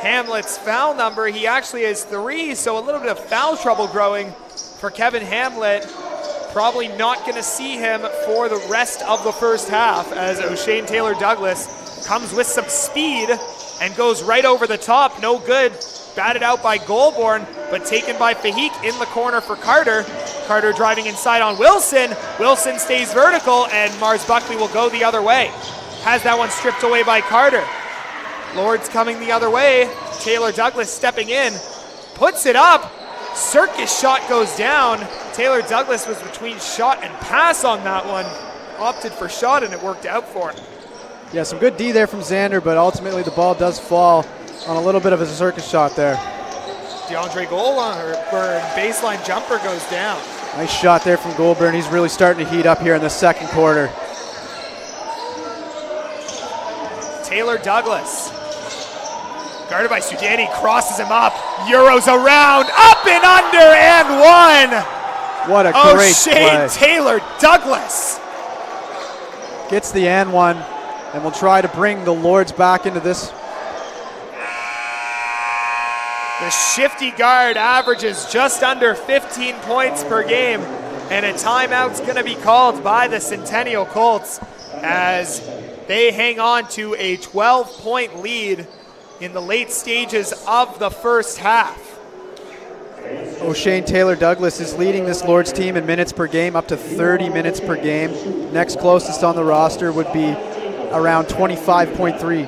Hamlet's foul number. He actually has 3, so a little bit of foul trouble growing for Kevin Hamlet. Probably not going to see him for the rest of the first half as O'Shane Taylor-Douglas comes with some speed and goes right over the top. No good. Batted out by Goulbourne, but taken by Fahik in the corner for Carter. Carter driving inside on Wilson. Wilson stays vertical, and Mars-Buckley will go the other way. Has that one stripped away by Carter. Lords coming the other way. Taylor-Douglas stepping in. Puts it up. Circus shot goes down. Taylor-Douglas was between shot and pass on that one. Opted for shot, and it worked out for him. Yeah, some good D there from Xander, but ultimately the ball does fall on a little bit of a circus shot there. Deandre Goulbourne, baseline jumper goes down. Nice shot there from Goulbourne. He's really starting to heat up here in the second quarter. Taylor-Douglas, guarded by Sudani, crosses him up, Euros around, up and under, and one! What a great play. O'Shane Taylor-Douglas gets the and one, and will try to bring the Lords back into this. The shifty guard averages just under 15 points per game, and a timeout's going to be called by the Centennial Colts as they hang on to a 12-point lead in the late stages of the first half. O'Shane Taylor-Douglas is leading this Lords team in minutes per game, up to 30 minutes per game. Next closest on the roster would be around 25.3.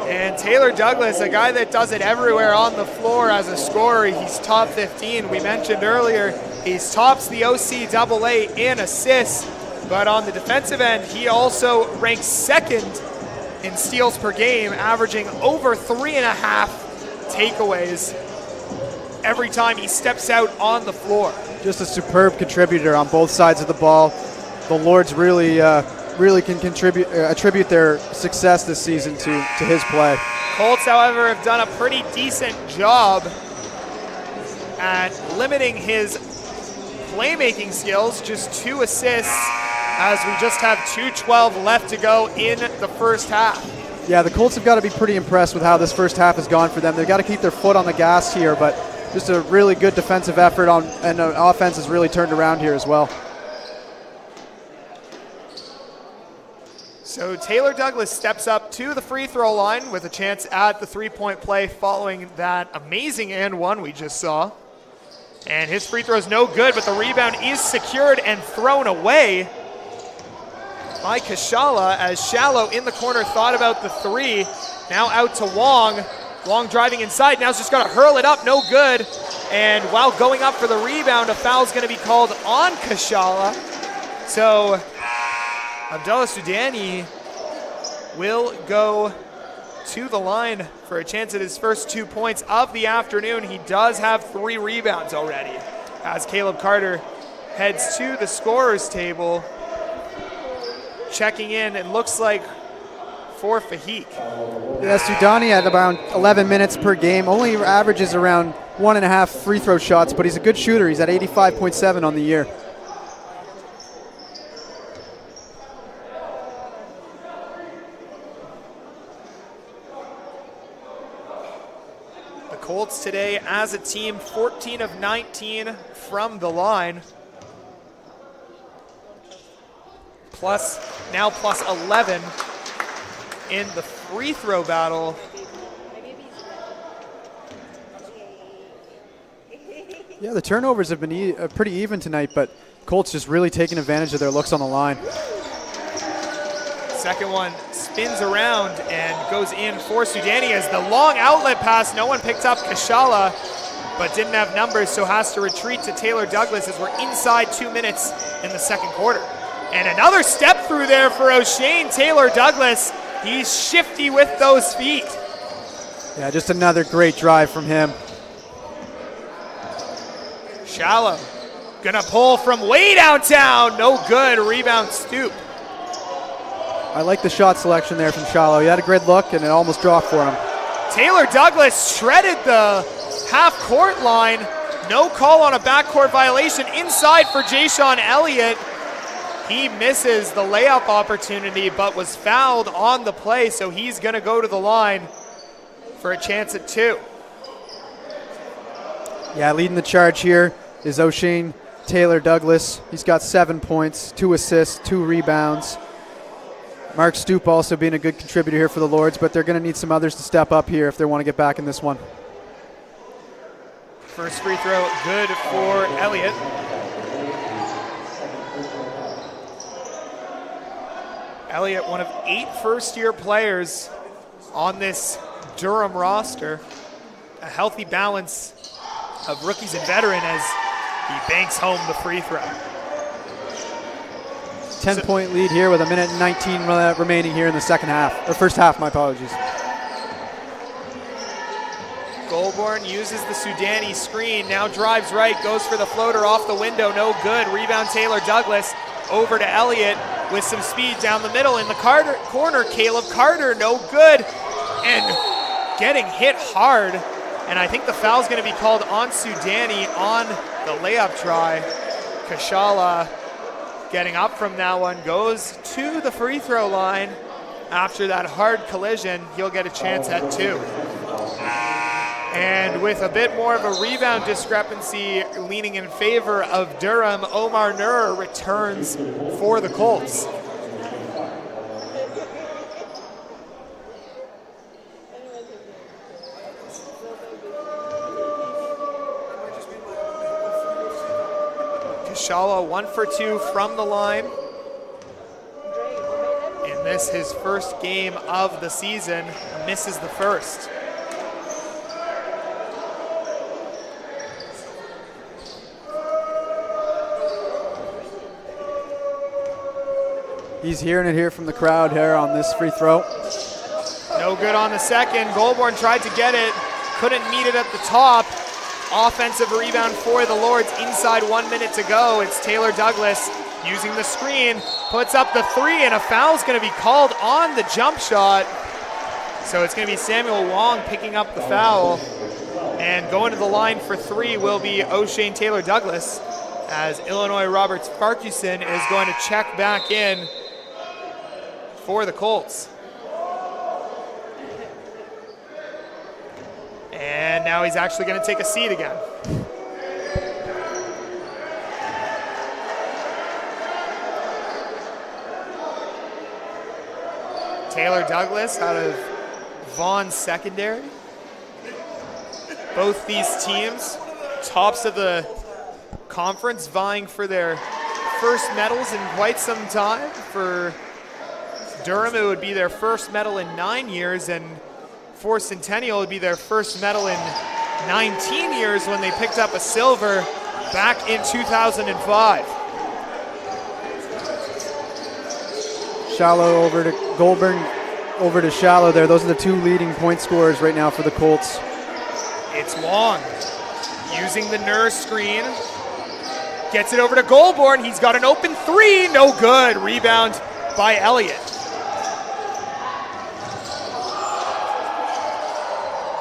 And Taylor-Douglas, a guy that does it everywhere on the floor as a scorer. He's top 15. We mentioned earlier, he's tops the OCAA in assists. But on the defensive end, he also ranks second in steals per game, averaging over 3.5 takeaways every time he steps out on the floor. Just a superb contributor on both sides of the ball. The Lords really can attribute their success this season to his play. Colts, however, have done a pretty decent job at limiting his playmaking skills. Just 2 assists as we just have 2:12 left to go in the first half. Yeah, the Colts have got to be pretty impressed with how this first half has gone for them. They've got to keep their foot on the gas here, but just a really good defensive effort and offense has really turned around here as well. So Taylor-Douglas steps up to the free throw line with a chance at the 3-point play following that amazing and one we just saw. And his free throw is no good, but the rebound is secured and thrown away by Kashala as Shallow in the corner thought about the 3. Now out to Wong. Wong driving inside, now's just got to hurl it up, no good. And while going up for the rebound, a foul's going to be called on Kashala. So Abdullah Sudani will go to the line for a chance at his first 2 points of the afternoon. He does have 3 rebounds already as Caleb Carter heads to the scorer's table. Checking in, and looks like for Fahik. Yeah, Sudani at about 11 minutes per game, only averages around 1.5 free throw shots, but he's a good shooter. He's at 85.7 on the year. The Colts today as a team, 14 of 19 from the line. Now plus 11 in the free throw battle. Yeah, the turnovers have been pretty even tonight, but Colts just really taking advantage of their looks on the line. Second one spins around and goes in for Sudani as the long outlet pass. No one picked up Kashala, but didn't have numbers, so has to retreat to Taylor-Douglas as we're inside 2 minutes in the second quarter. And another step through there for O'Shane Taylor-Douglas. He's shifty with those feet. Yeah, just another great drive from him. Shallow gonna pull from way downtown. No good. Rebound Stoop. I like the shot selection there from Shallow. He had a great look and it almost dropped for him. Taylor-Douglas shredded the half-court line. No call on a backcourt violation. Inside for Jaysean Elliott. He misses the layup opportunity, but was fouled on the play, so he's going to go to the line for a chance at 2. Yeah, leading the charge here is O'Shane Taylor Douglas. He's got 7 points, 2 assists, 2 rebounds. Mark Stoop also being a good contributor here for the Lords, but they're going to need some others to step up here if they want to get back in this one. First free throw good for Elliott. Elliott, one of 8 first-year players on this Durham roster. A healthy balance of rookies and veteran as he banks home the free throw. 10-point lead here with 1:19 remaining here in the second half, or first half, my apologies. Goulbourne uses the Sudani screen, now drives right, goes for the floater off the window, no good. Rebound Taylor Douglas over to Elliott with some speed down the middle in the corner. Caleb Carter, no good, and getting hit hard. And I think the foul's going to be called on Sudani on the layup try. Kashala getting up from that one, goes to the free throw line. After that hard collision, he'll get a chance at 2. And with a bit more of a rebound discrepancy leaning in favor of Durham, Omar Nur returns for the Colts. Kashala 1 for 2 from the line. In this, his first game of the season, misses the first. He's hearing it here from the crowd here on this free throw. No good on the second. Goulbourne tried to get it, couldn't meet it at the top. Offensive rebound for the Lords inside 1 minute to go. It's Taylor Douglas using the screen, puts up the 3, and a foul's going to be called on the jump shot. So it's going to be Samuel Wong picking up the foul. And going to the line for 3 will be O'Shane Taylor Douglas, as Illinois Roberts Farquharson is going to check back in for the Colts. And now he's actually going to take a seat again. Taylor Douglas out of Vaughan Secondary. Both these teams, tops of the conference, vying for their first medals in quite some time. For Durham, it would be their first medal in 9 years, and for Centennial, it would be their first medal in 19 years when they picked up a silver back in 2005. Shallow over to Goulbourne, over to Shallow there. Those are the 2 leading point scorers right now for the Colts. It's Long using the Nur screen. Gets it over to Goulbourne. He's got an open 3. No good. Rebound by Elliott.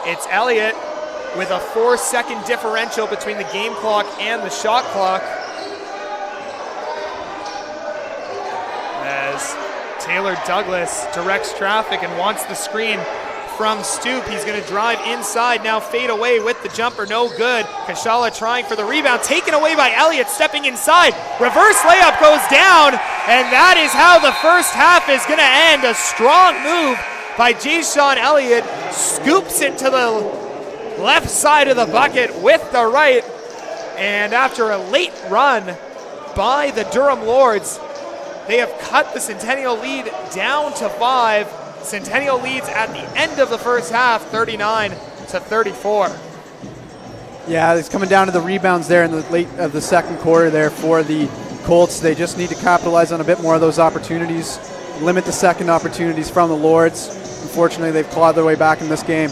It's Elliott with a 4-second differential between the game clock and the shot clock. As Taylor Douglas directs traffic and wants the screen from Stoop. He's going to drive inside, now fade away with the jumper, no good. Kashala trying for the rebound, taken away by Elliott, stepping inside. Reverse layup goes down, and that is how the first half is going to end. A strong move by Jayshawn Elliott, scoops it to the left side of the bucket with the right. And after a late run by the Durham Lords, they have cut the Centennial lead down to 5. Centennial leads at the end of the first half, 39-34. Yeah, it's coming down to the rebounds there in the late of the second quarter there for the Colts. They just need to capitalize on a bit more of those opportunities, limit the second opportunities from the Lords. Unfortunately, they've clawed their way back in this game.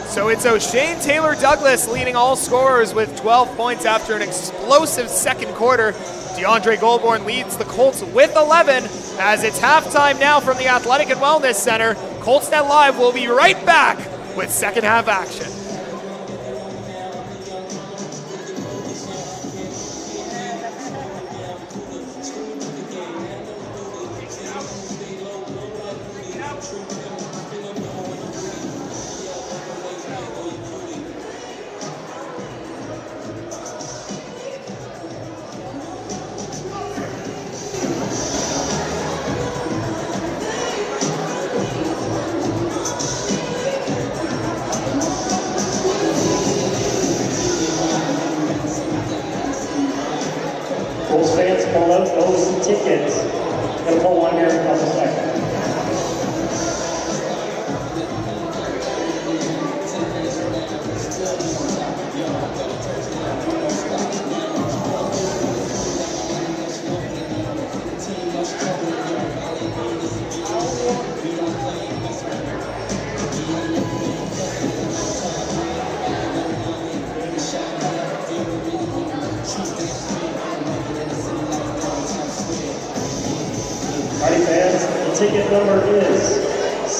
So it's O'Shane Taylor Douglas leading all scorers with 12 points after an explosive second quarter. Deandre Goulbourne leads the Colts with 11 as it's halftime now from the Athletic and Wellness Center. Coltsnet Live will be right back with second half action.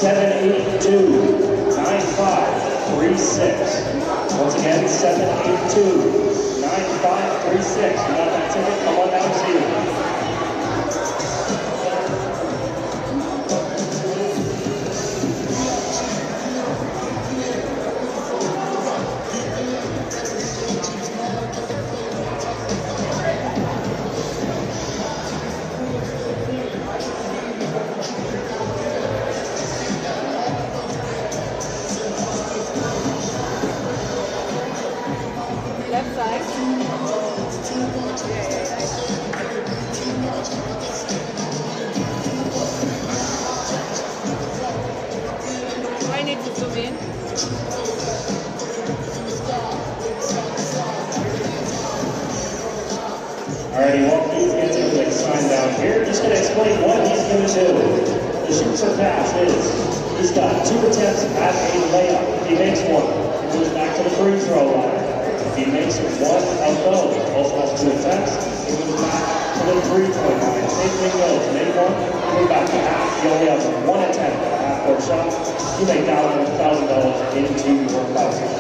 782, 9536. Once again, 782, 9536. You got that ticket? Come on down and see it. Left side. I need to zoom in. Alrighty, while Keith gets everything signed down here, just going to explain what he's going to do. The shoot for pass is, he's got 2 attempts at a layup. If he makes one, he moves back to the free throw line. If he makes one of those, also has 2 attempts, he moves back to the free throw line. Same thing goes, make one, move back to half. He only has 1 attempt at a half-court shot. You make $1,000 into your basket.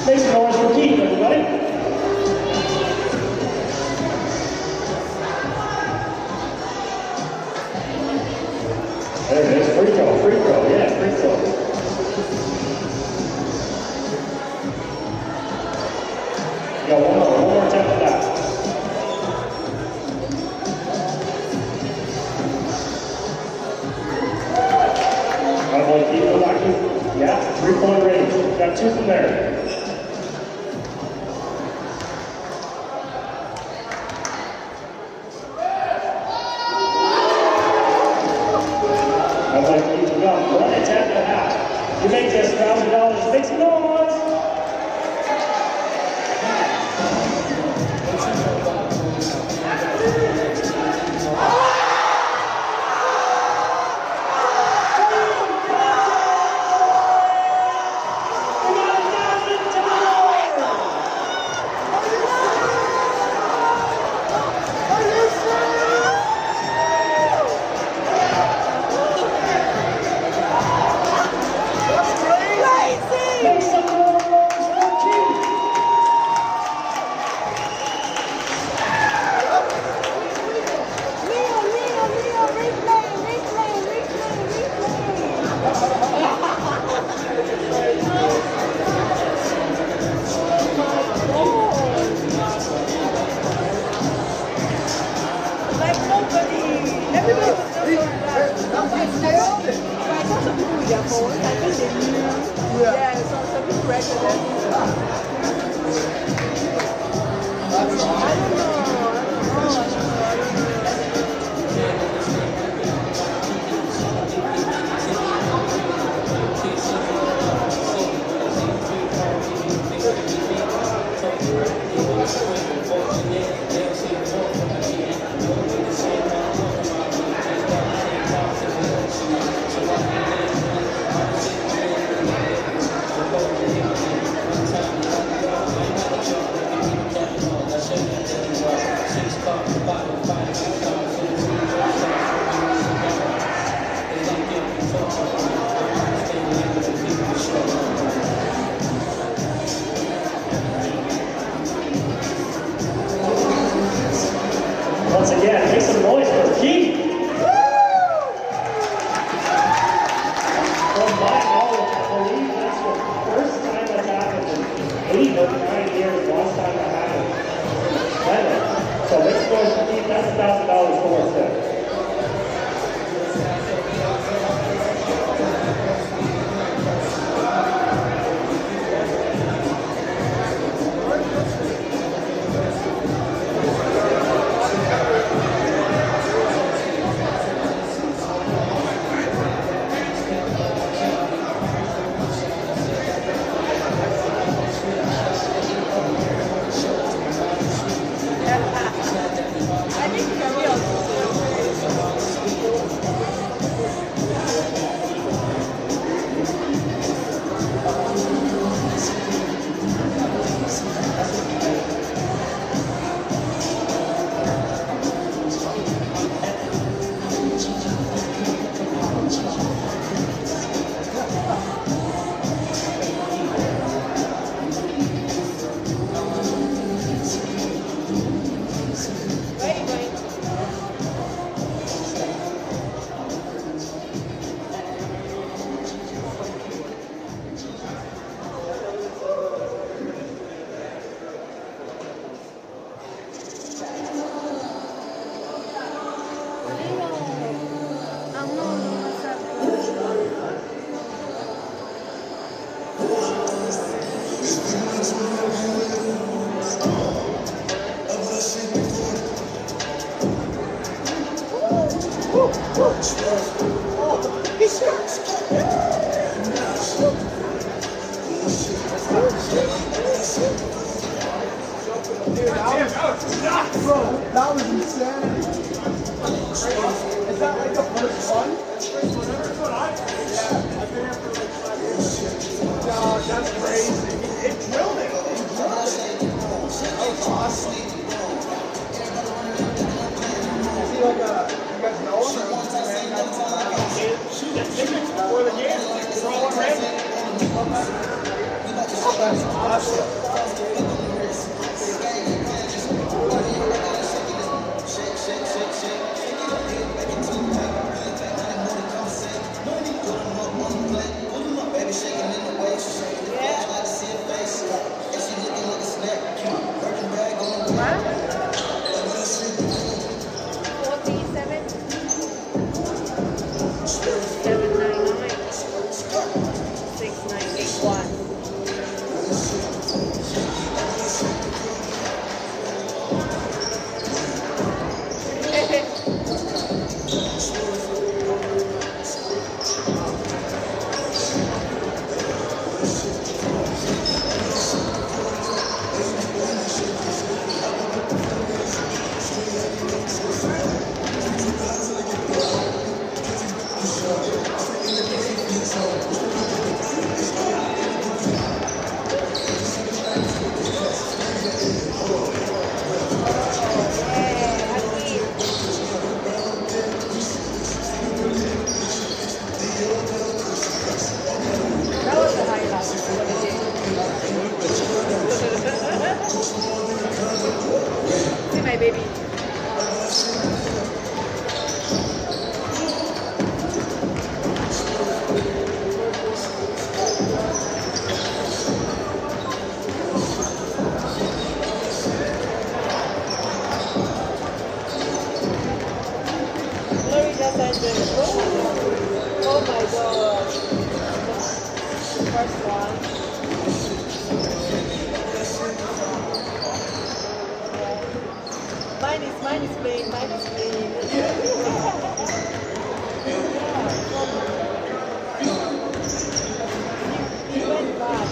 Make some noise for Keith, everybody. There it is, free throw, yeah, free throw. You got one more attempt at that. Got a boy, Keith, go back. Yeah, 3-point range. Got 2 from there. You got 1 attempt at half. You make this $1,000. Make some noise. Make some noise. That was insanity. Is that like the first one? First one I've been. Yeah, I've been here for like 5 years. No, that's crazy. It drilled it. That was awesome. Is he like you guys know him or tickets before the game? They're all ready. That's awesome. Oh my god. First one. Mine is playing. He went back.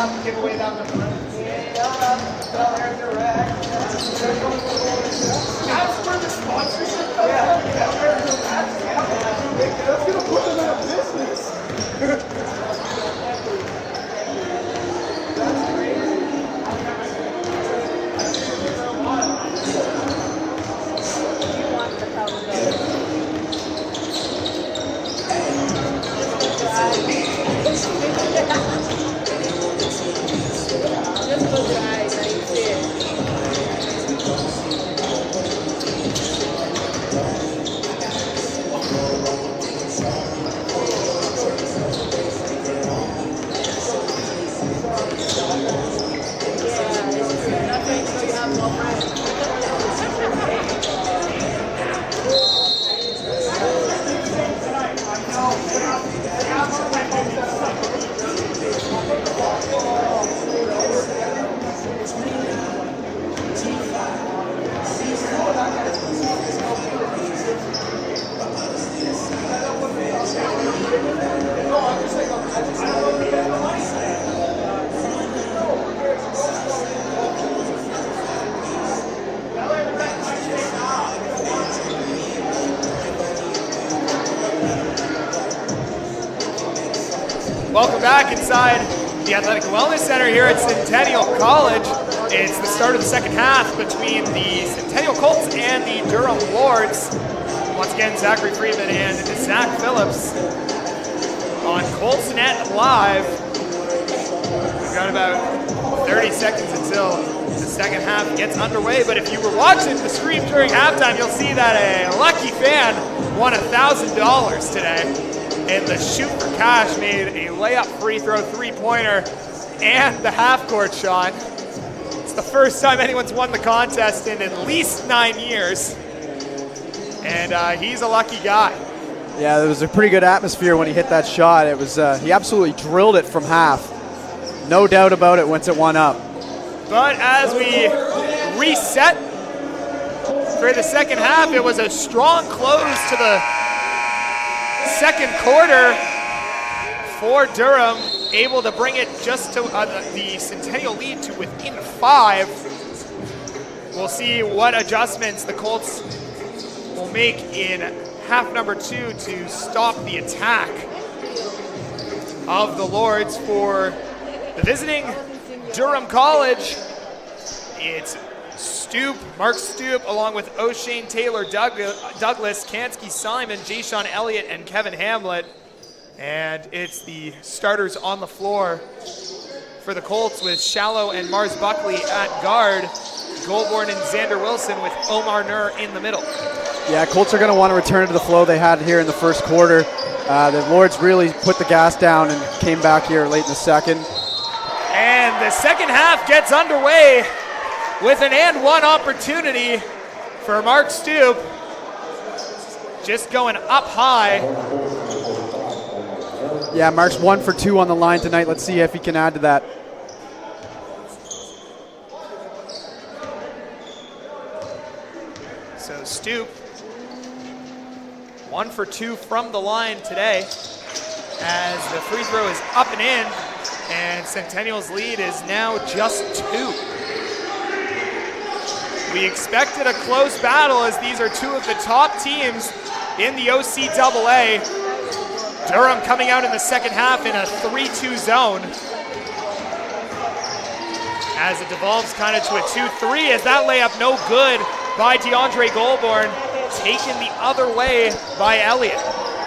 have to give away that number. That's where the sponsorship comes That's going to put them out of business. Just close your eyes and you see it. Welcome back inside the Athletic Wellness Center here at Centennial College. It's the start of the second half between the Centennial Colts and the Durham Lords. Once again, Zachary Friedman and Zach Phillips on Colts Net Live. We've got about 30 seconds until the second half gets underway, but if you were watching the stream during halftime, you'll see that a lucky fan won $1,000 today. And the shoot for cash made a layup free throw three-pointer and the half-court shot. It's the first time anyone's won the contest in at least 9 years. And he's a lucky guy. Yeah, there was a pretty good atmosphere when he hit that shot. It was he absolutely drilled it from half. No doubt about it once it went up. But as we reset for the second half, it was a strong close to the second quarter for Durham, able to bring it just to the Centennial lead to within 5. We'll see what adjustments the Colts will make in half number 2 to stop the attack of the Lords. For the visiting Durham College, it's Mark Stoop, along with O'Shane Taylor, Douglas, Kansky Simon, Jay-Sean Elliott, and Kevin Hamlet. And it's the starters on the floor for the Colts with Shallow and Mars-Buckley at guard, Goulbourne and Xander Wilson with Omar Nur in the middle. Yeah, Colts are going to want to return to the flow they had here in the first quarter. The Lords really put the gas down and came back here late in the second. And the second half gets underway with an and one opportunity for Mark Stoop. Just going up high. Yeah, Mark's 1 for 2 on the line tonight. Let's see if he can add to that. So Stoop, 1 for 2 from the line today, as the free throw is up and in, and Centennial's lead is now just 2. We expected a close battle, as these are two of the top teams in the OCAA. Durham coming out in the second half in a 3-2 zone, as it devolves kind of to a 2-3, as that layup no good by Deandre Goulbourne, taken the other way by Elliott.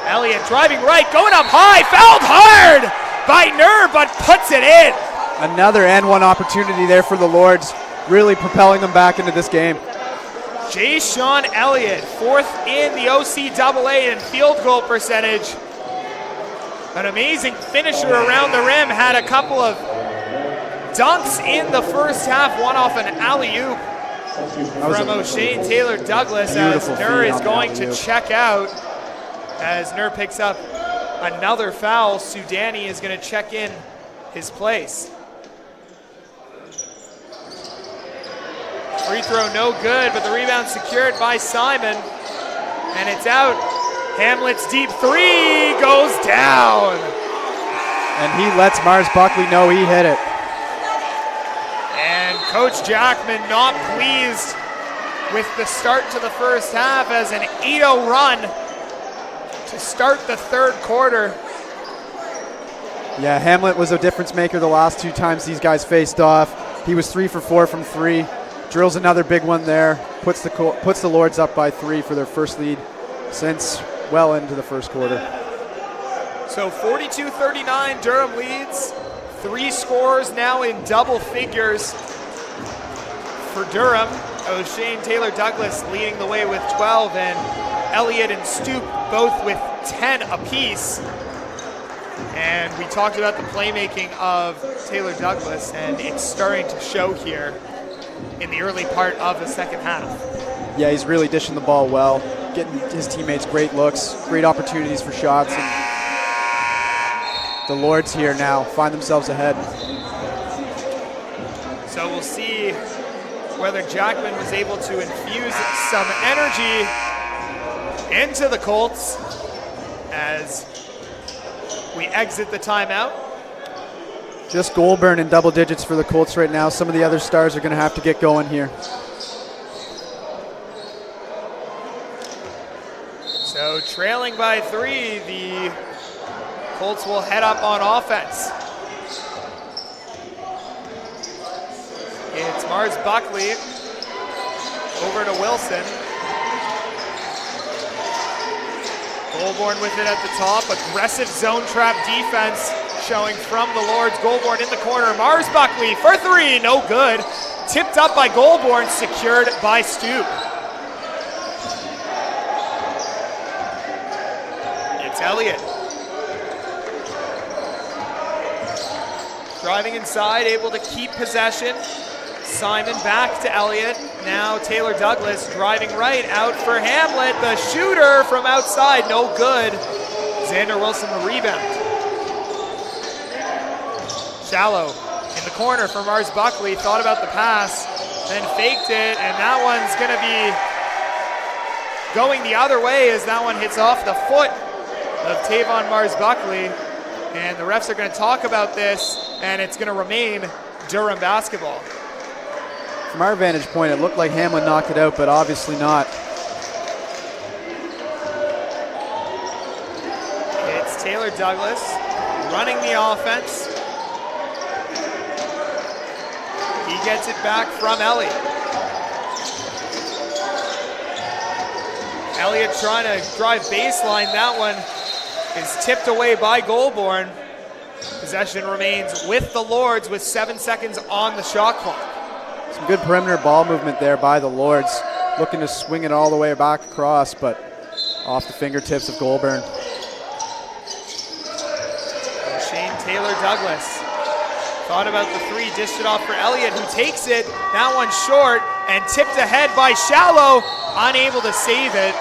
Elliott driving right, going up high, fouled hard by Nur, but puts it in. Another N1 opportunity there for the Lords, really propelling them back into this game. Jay-Sean Elliott, 4th in the OCAA in field goal percentage. An amazing finisher around the rim, had a couple of dunks in the first half, one off an alley-oop from O'Shane Taylor Douglas, as Nur is going to check out. As Nur picks up another foul, Sudani is going to check in his place. Free throw no good, but the rebound secured by Simon, and it's out. Hamlet's deep 3 goes down. And he lets Mars-Buckley know he hit it. Coach Jackman not pleased with the start to the first half as an 8-0 run to start the third quarter. Yeah, Hamlet was a difference maker the last 2 times these guys faced off. He was 3 for 4 from 3. Drills another big one there. Puts the Lords up by 3 for their first lead since well into the first quarter. So 42-39, Durham leads. 3 scores now in double figures for Durham. O'Shane Taylor Douglas leading the way with 12, and Elliott and Stoop both with 10 apiece. And we talked about the playmaking of Taylor Douglas, and it's starting to show here in the early part of the second half. Yeah, he's really dishing the ball well, getting his teammates great looks, great opportunities for shots. And the Lords here now find themselves ahead. So we'll see whether Jackman was able to infuse some energy into the Colts as we exit the timeout. Just Goulbourne in double digits for the Colts right now. Some of the other stars are going to have to get going here. So trailing by 3, the Colts will head up on offense. It's Mars-Buckley over to Wilson. Goulbourne with it at the top. Aggressive zone trap defense showing from the Lords. Goulbourne in the corner. Mars-Buckley for 3, no good. Tipped up by Goulbourne, secured by Stoop. It's Elliott. Driving inside, able to keep possession. Simon back to Elliott. Now Taylor Douglas driving right out for Hamlet. The shooter from outside, no good. Xander Wilson the rebound. Shallow in the corner for Mars-Buckley. Thought about the pass, then faked it, and that one's going to be going the other way as that one hits off the foot of Tavon Mars-Buckley. And the refs are going to talk about this, and it's going to remain Durham basketball. From our vantage point, it looked like Hamlin knocked it out, but obviously not. It's Taylor Douglas running the offense. He gets it back from Elliott. Elliott trying to drive baseline. That one is tipped away by Goulbourne. Possession remains with the Lords with 7 seconds on the shot clock. Some good perimeter ball movement there by the Lords. Looking to swing it all the way back across, but off the fingertips of Goulbourne. Shane Taylor Douglas thought about the 3, dished it off for Elliott, who takes it. That one short and tipped ahead by Shallow, unable to save it.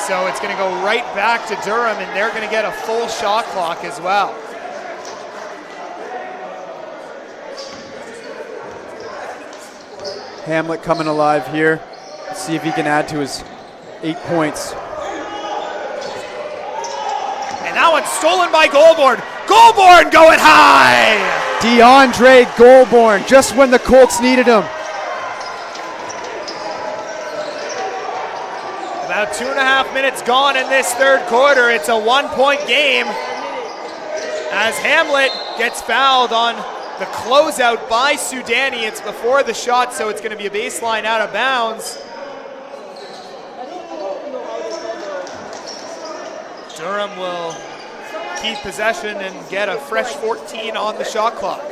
So it's going to go right back to Durham, and they're going to get a full shot clock as well. Hamlet coming alive here. Let's see if he can add to his 8 points. And that one's stolen by Goulbourne. Goulbourne going high! Deandre Goulbourne, just when the Colts needed him. About 2.5 minutes gone in this third quarter. It's a 1-point game as Hamlet gets fouled on the closeout by Sudani. It's before the shot, so it's going to be a baseline out of bounds. Durham will keep possession and get a fresh 14 on the shot clock.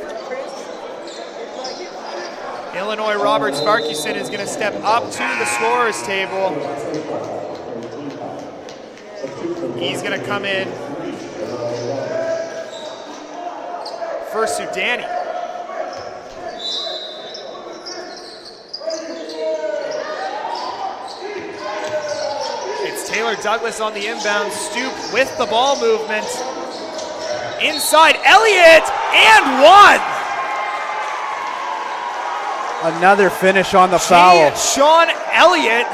Illinois Roberts Farquharson is going to step up to the scorer's table. He's going to come in for Sudani. It's Taylor Douglas on the inbound. Stoop with the ball movement. Inside Elliott, and one! Another finish on the foul. Sean Elliott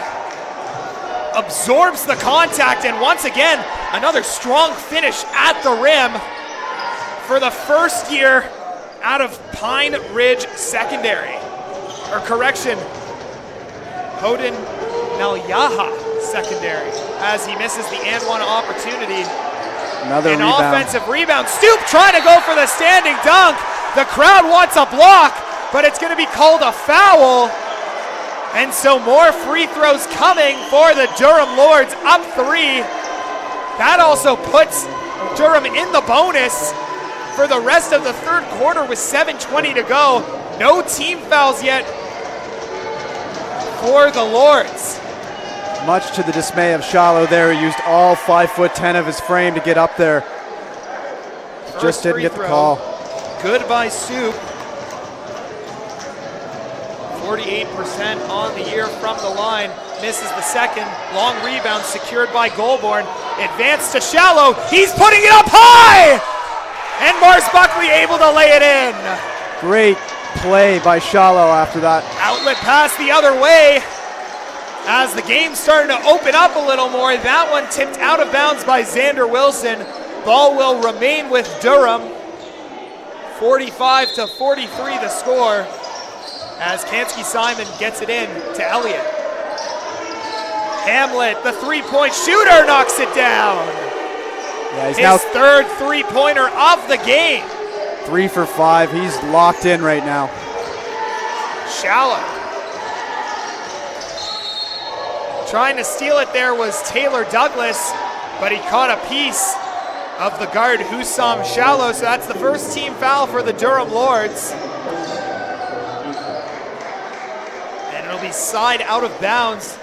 absorbs the contact, and once again, another strong finish at the rim for the first year out of Pine Ridge Secondary. Or correction, Hoden Nalyaha Secondary, as he misses the and one opportunity. Another An rebound. offensive rebound. Stoop trying to go for the standing dunk. The crowd wants a block, but it's going to be called a foul. And so more free throws coming for the Durham Lords, up 3. That also puts Durham in the bonus for the rest of the third quarter with 7:20 to go. No team fouls yet for the Lords. Much to the dismay of Shallow there, he used all 5'10" of his frame to get up there. Just didn't get the call. Good by Stoop. 48% on the year from the line. Misses the second. Long rebound secured by Goulbourne. Advance to Shallow. He's putting it up high! And Mars-Buckley able to lay it in. Great play by Shallow after that. Outlet pass the other way. As the game's starting to open up a little more, that one tipped out of bounds by Xander Wilson. Ball will remain with Durham. 45-43 the score, as Kansky Simon gets it in to Elliott. Hamlet, the three-point shooter, knocks it down. Yeah, he's His now third three-pointer of the game. 3 for 5. He's locked in right now. Shallow. Trying to steal it there was Taylor Douglas, but he caught a piece of the guard Hussam Shallow, so that's the first team foul for the Durham Lords. And it'll be side out of bounds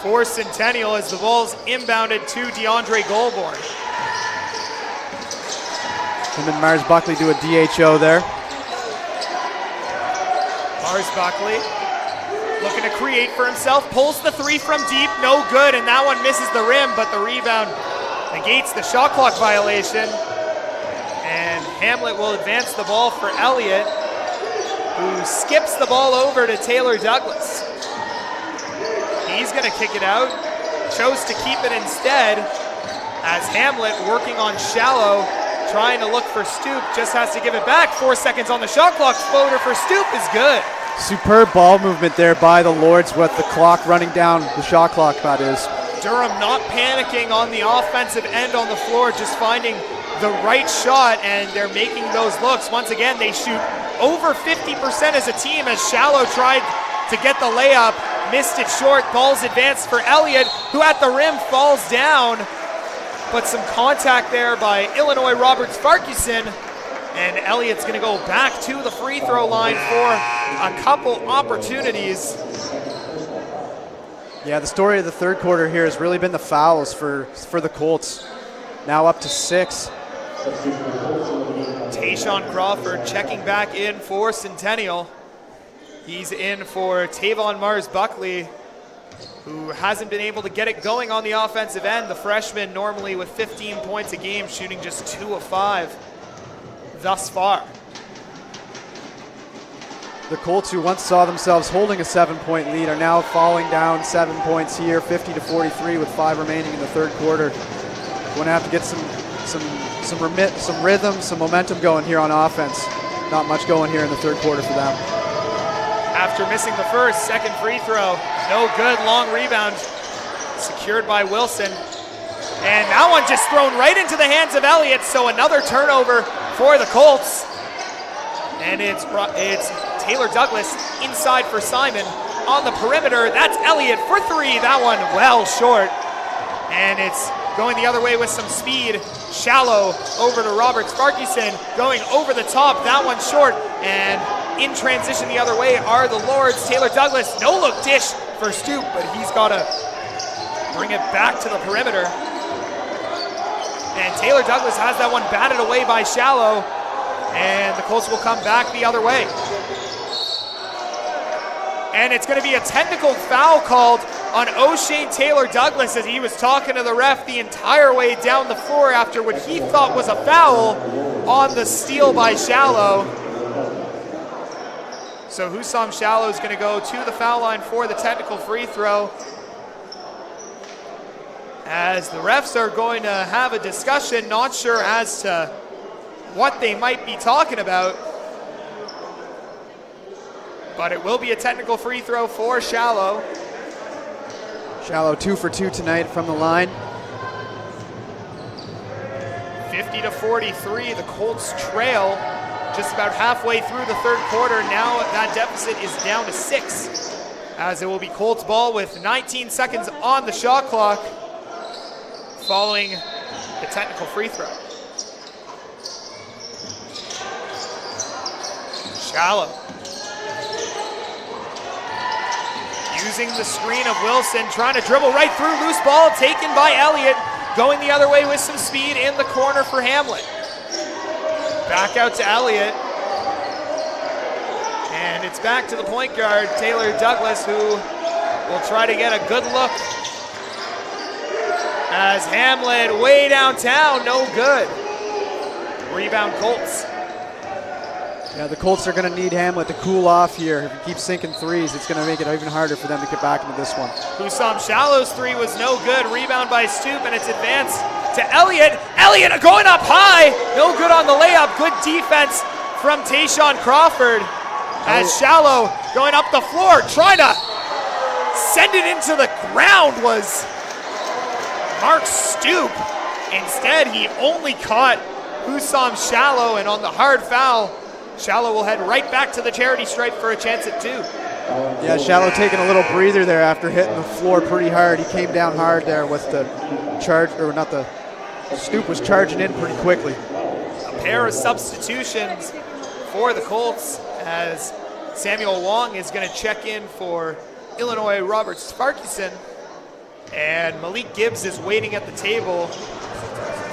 for Centennial as the ball's inbounded to Deandre Goulbourne. Him and Mars-Buckley do a DHO there. Mars-Buckley looking to create for himself, pulls the three from deep, no good, and that one misses the rim, but the rebound negates the shot clock violation. And Hamlet will advance the ball for Elliott, who skips the ball over to Taylor Douglas. He's gonna kick it out, chose to keep it instead, as Hamlet working on Shallow, trying to look for Stoop, just has to give it back. 4 seconds on the shot clock, floater for Stoop is good. Superb ball movement there by the Lords with the clock running down, the shot clock that is. Durham not panicking on the offensive end on the floor, just finding the right shot, and they're making those looks. Once again, they shoot over 50% as a team, as Shallow tried to get the layup, missed it short. Ball's advanced for Elliott, who at the rim falls down, but some contact there by Illinois Roberts Farquharson, and Elliott's gonna go back to the free throw line for a couple opportunities. Yeah, the story of the third quarter here has really been the fouls for the Colts. Now up to 6. Tayshawn Crawford checking back in for Centennial. He's in for Tavon Mars-Buckley, who hasn't been able to get it going on the offensive end. The freshman normally with 15 points a game, shooting just 2 of 5 thus far. The Colts, who once saw themselves holding a 7-point lead, are now falling down 7 points here, 50-43 with 5 remaining in the third quarter. Going to have to get some rhythm, some momentum going here on offense. Not much going here in the third quarter for them. After missing the first, second free throw, no good, long rebound, secured by Wilson. And that one just thrown right into the hands of Elliott, so another turnover for the Colts. And it's Taylor Douglas inside for Simon on the perimeter. That's Elliott for 3, that one well short. And it's going the other way with some speed. Shallow over to Roberts Farquharson, going over the top, that one short. And in transition the other way are the Lords. Taylor Douglas, no look dish for Stoop, but he's got to bring it back to the perimeter. And Taylor Douglas has that one batted away by Shallow, and the Colts will come back the other way. And it's going to be a technical foul called on O'Shea Taylor Douglas, as he was talking to the ref the entire way down the floor after what he thought was a foul on the steal by Shallow. So Hussam Shallow is going to go to the foul line for the technical free throw, as the refs are going to have a discussion, not sure as to what they might be talking about. But it will be a technical free throw for Shallow. Shallow 2 for 2 tonight from the line. 50-43, the Colts trail just about halfway through the third quarter. Now that deficit is down to 6, as it will be Colts ball with 19 seconds on the shot clock following the technical free throw. Shallow. Using the screen of Wilson, trying to dribble right through, loose ball taken by Elliott, going the other way with some speed in the corner for Hamlet. Back out to Elliott. And it's back to the point guard, Taylor Douglas, who will try to get a good look. As Hamlet way downtown, no good. Rebound Colts. Yeah, the Colts are going to need Hamlet to cool off here. If he keeps sinking threes, it's going to make it even harder for them to get back into this one. Hussam Shallow's three was no good. Rebound by Stoop, and it's advanced to Elliott. Elliott going up high. No good on the layup. Good defense from Tayshawn Crawford. As Shallow going up the floor, trying to send it into the ground was Mark Stoop. Instead, he only caught Hussam Shallow, and on the hard foul, Shallow will head right back to the charity stripe for a chance at 2. Yeah, Shallow taking a little breather there after hitting the floor pretty hard. He came down hard there with the charge, or not the Stoop was charging in pretty quickly. A pair of substitutions for the Colts, as Samuel Wong is going to check in for Illinois Robert Sparkison, and Malik Gibbs is waiting at the table,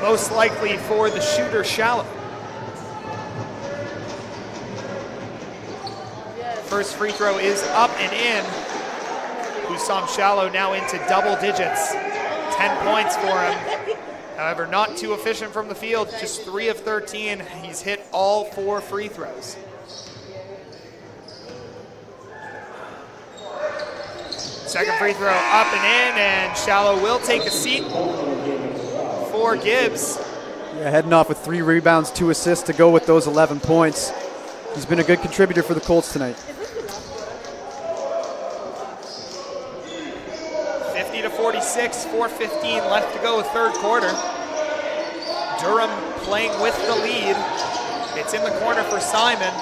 most likely for the shooter Shallow. First free throw is up and in. Hussam Shallow now into double digits. 10 points for him. However, not too efficient from the field, just 3 of 13. He's hit all 4 free throws. Second free throw up and in, and Shallow will take a seat for Gibbs. Yeah, heading off with 3 rebounds, 2 assists to go with those 11 points. He's been a good contributor for the Colts tonight. 50-46, 4:15 left to go, third quarter. Durham playing with the lead. It's in the corner for Simon.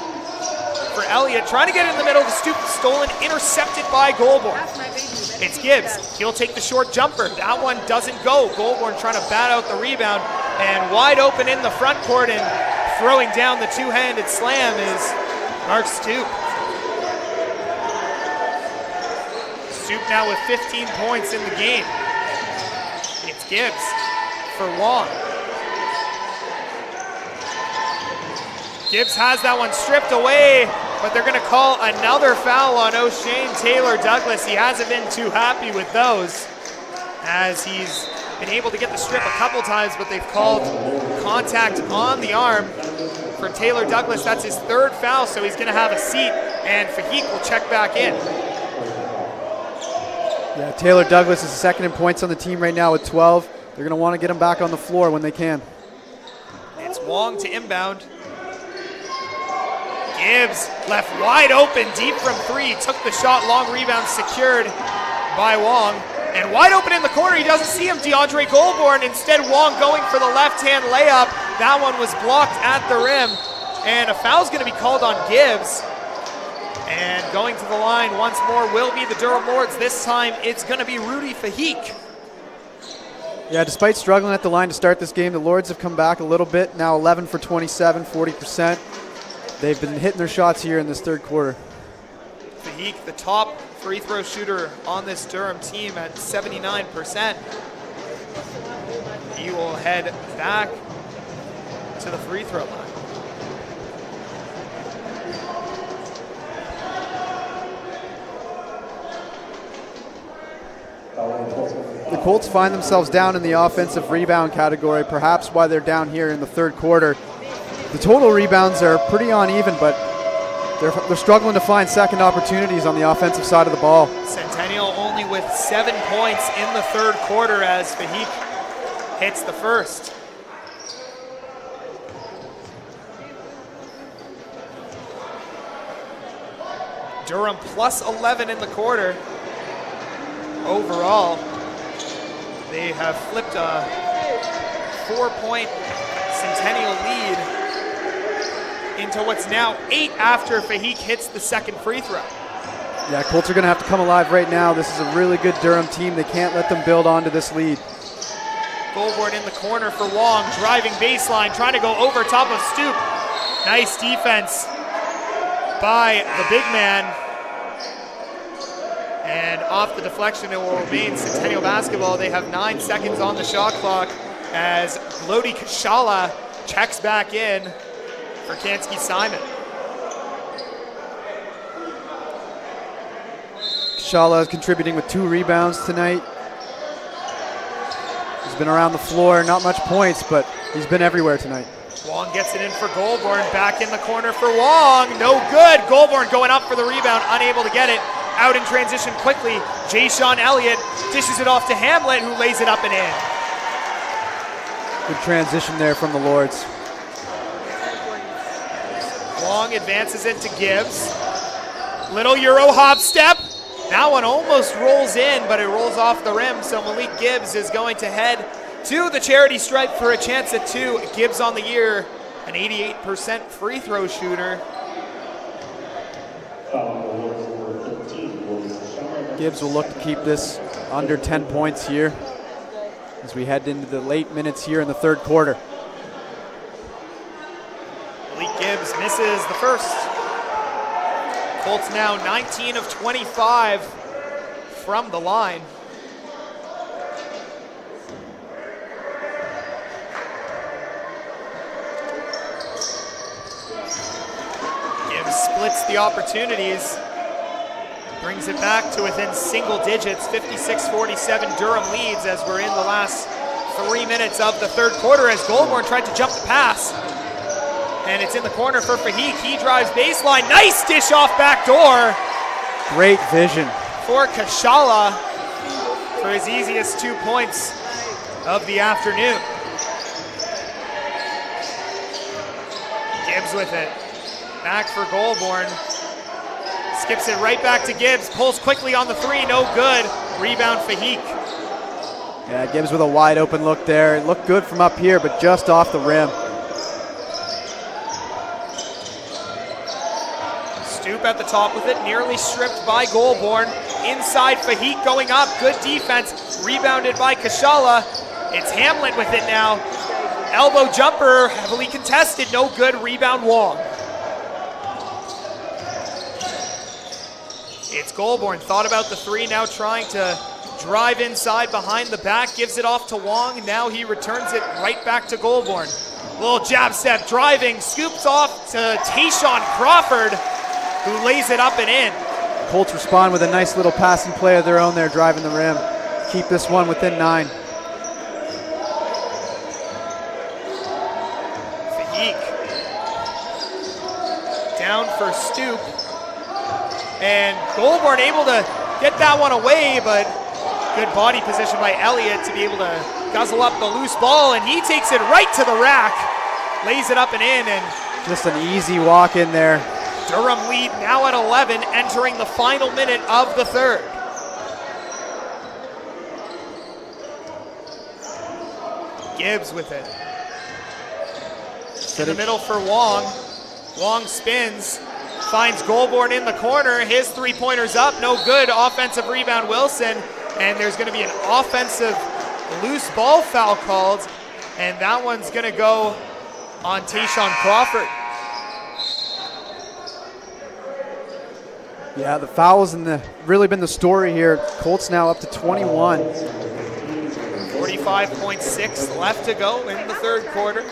For Elliott, trying to get in the middle, the Stoop stolen, intercepted by Goulbourne. It's Gibbs, he'll take the short jumper. That one doesn't go. Goulbourne trying to bat out the rebound, and wide open in the front court and throwing down the two-handed slam is Mark Stoop. Stoop now with 15 points in the game. It's Gibbs for Wong. Gibbs has that one stripped away, but they're going to call another foul on O'Shane Taylor Douglas. He hasn't been too happy with those, as he's been able to get the strip a couple times, but they've called contact on the arm for Taylor Douglas. That's his 3rd foul, so he's going to have a seat, and Fahik will check back in. Yeah, Taylor Douglas is second in points on the team right now with 12. They're going to want to get him back on the floor when they can. It's Wong to inbound. Gibbs left wide open, deep from 3. Took the shot, long rebound secured by Wong. And wide open in the corner, he doesn't see him, Deandre Goulbourne. Instead, Wong going for the left-hand layup. That one was blocked at the rim. And a foul's going to be called on Gibbs. And going to the line once more will be the Durham Lords. This time, it's going to be Rudy Fahik. Yeah, despite struggling at the line to start this game, the Lords have come back a little bit. Now 11 for 27, 40%. They've been hitting their shots here in this third quarter. Fahik, the top free throw shooter on this Durham team at 79%. He will head back to the free throw line. The Colts find themselves down in the offensive rebound category, perhaps why they're down here in the third quarter. The total rebounds are pretty uneven, but they're struggling to find second opportunities on the offensive side of the ball. Centennial only with 7 points in the third quarter as Fahik hits the first. Durham plus 11 in the quarter. Overall, they have flipped a 4-point Centennial lead into what's now 8 after Fahik hits the second free throw. Yeah, Colts are going to have to come alive right now. This is a really good Durham team. They can't let them build onto this lead. Goulbourne in the corner for Wong, driving baseline, trying to go over top of Stoop. Nice defense by the big man. And off the deflection, it will remain Centennial basketball. They have 9 seconds on the shot clock as Glody Kashala checks back in for Kansky Simon. Kashala is contributing with 2 rebounds tonight. He's been around the floor, not much points, but he's been everywhere tonight. Wong gets it in for Goulbourne, back in the corner for Wong, no good. Goulbourne going up for the rebound, unable to get it. Out in transition quickly, Jay-Sean Elliott dishes it off to Hamlet, who lays it up and in. Good transition there from the Lords. Wong advances it to Gibbs. Little Euro hop step. That one almost rolls in, but it rolls off the rim, so Malik Gibbs is going to head to the charity stripe for a chance at 2. Gibbs on the year, an 88% free throw shooter. Gibbs will look to keep this under 10 points here as we head into the late minutes here in the third quarter. Malik Gibbs misses the first. Colts now 19 of 25 from the line. Gibbs splits the opportunities. Brings it back to within single digits. 56-47 Durham leads as we're in the last 3 minutes of the third quarter as Goulbourne tried to jump the pass. And it's in the corner for Fahik. He drives baseline. Nice dish off back door. Great vision For Kashala for his easiest 2 points of the afternoon. Gibbs with it. Back for Goulbourne. Skips it right back to Gibbs. Pulls quickly on the 3. No good. Rebound Fahik. Yeah, Gibbs with a wide open look there. It looked good from up here, but just off the rim. Stoop at the top with it, nearly stripped by Goulbourne. Inside Fahik going up, good defense, rebounded by Kashala. It's Hamlet with it now. Elbow jumper, heavily contested, no good, rebound Wong. It's Goulbourne, thought about the 3, now trying to drive inside behind the back, gives it off to Wong, now he returns it right back to Goulbourne. Little jab step, driving, scoops off to Tayshawn Crawford, who lays it up and in. Colts respond with a nice little passing play of their own there, driving the rim. Keep this one within 9. Fahik down for Stoop. And Goulbourne able to get that one away, but good body position by Elliott to be able to guzzle up the loose ball, and he takes it right to the rack, lays it up and in, and just an easy walk in there. Durham lead now at 11, entering the final minute of the third. Gibbs with it. In the middle for Wong. Wong spins, finds Goulbourne in the corner. His 3-pointer's up, no good. Offensive rebound Wilson, and there's going to be an offensive loose ball foul called, and that one's going to go on Tayshawn Crawford. Yeah, the fouls really been the story here. Colts now up to 21. 45.6 left to go in the third quarter.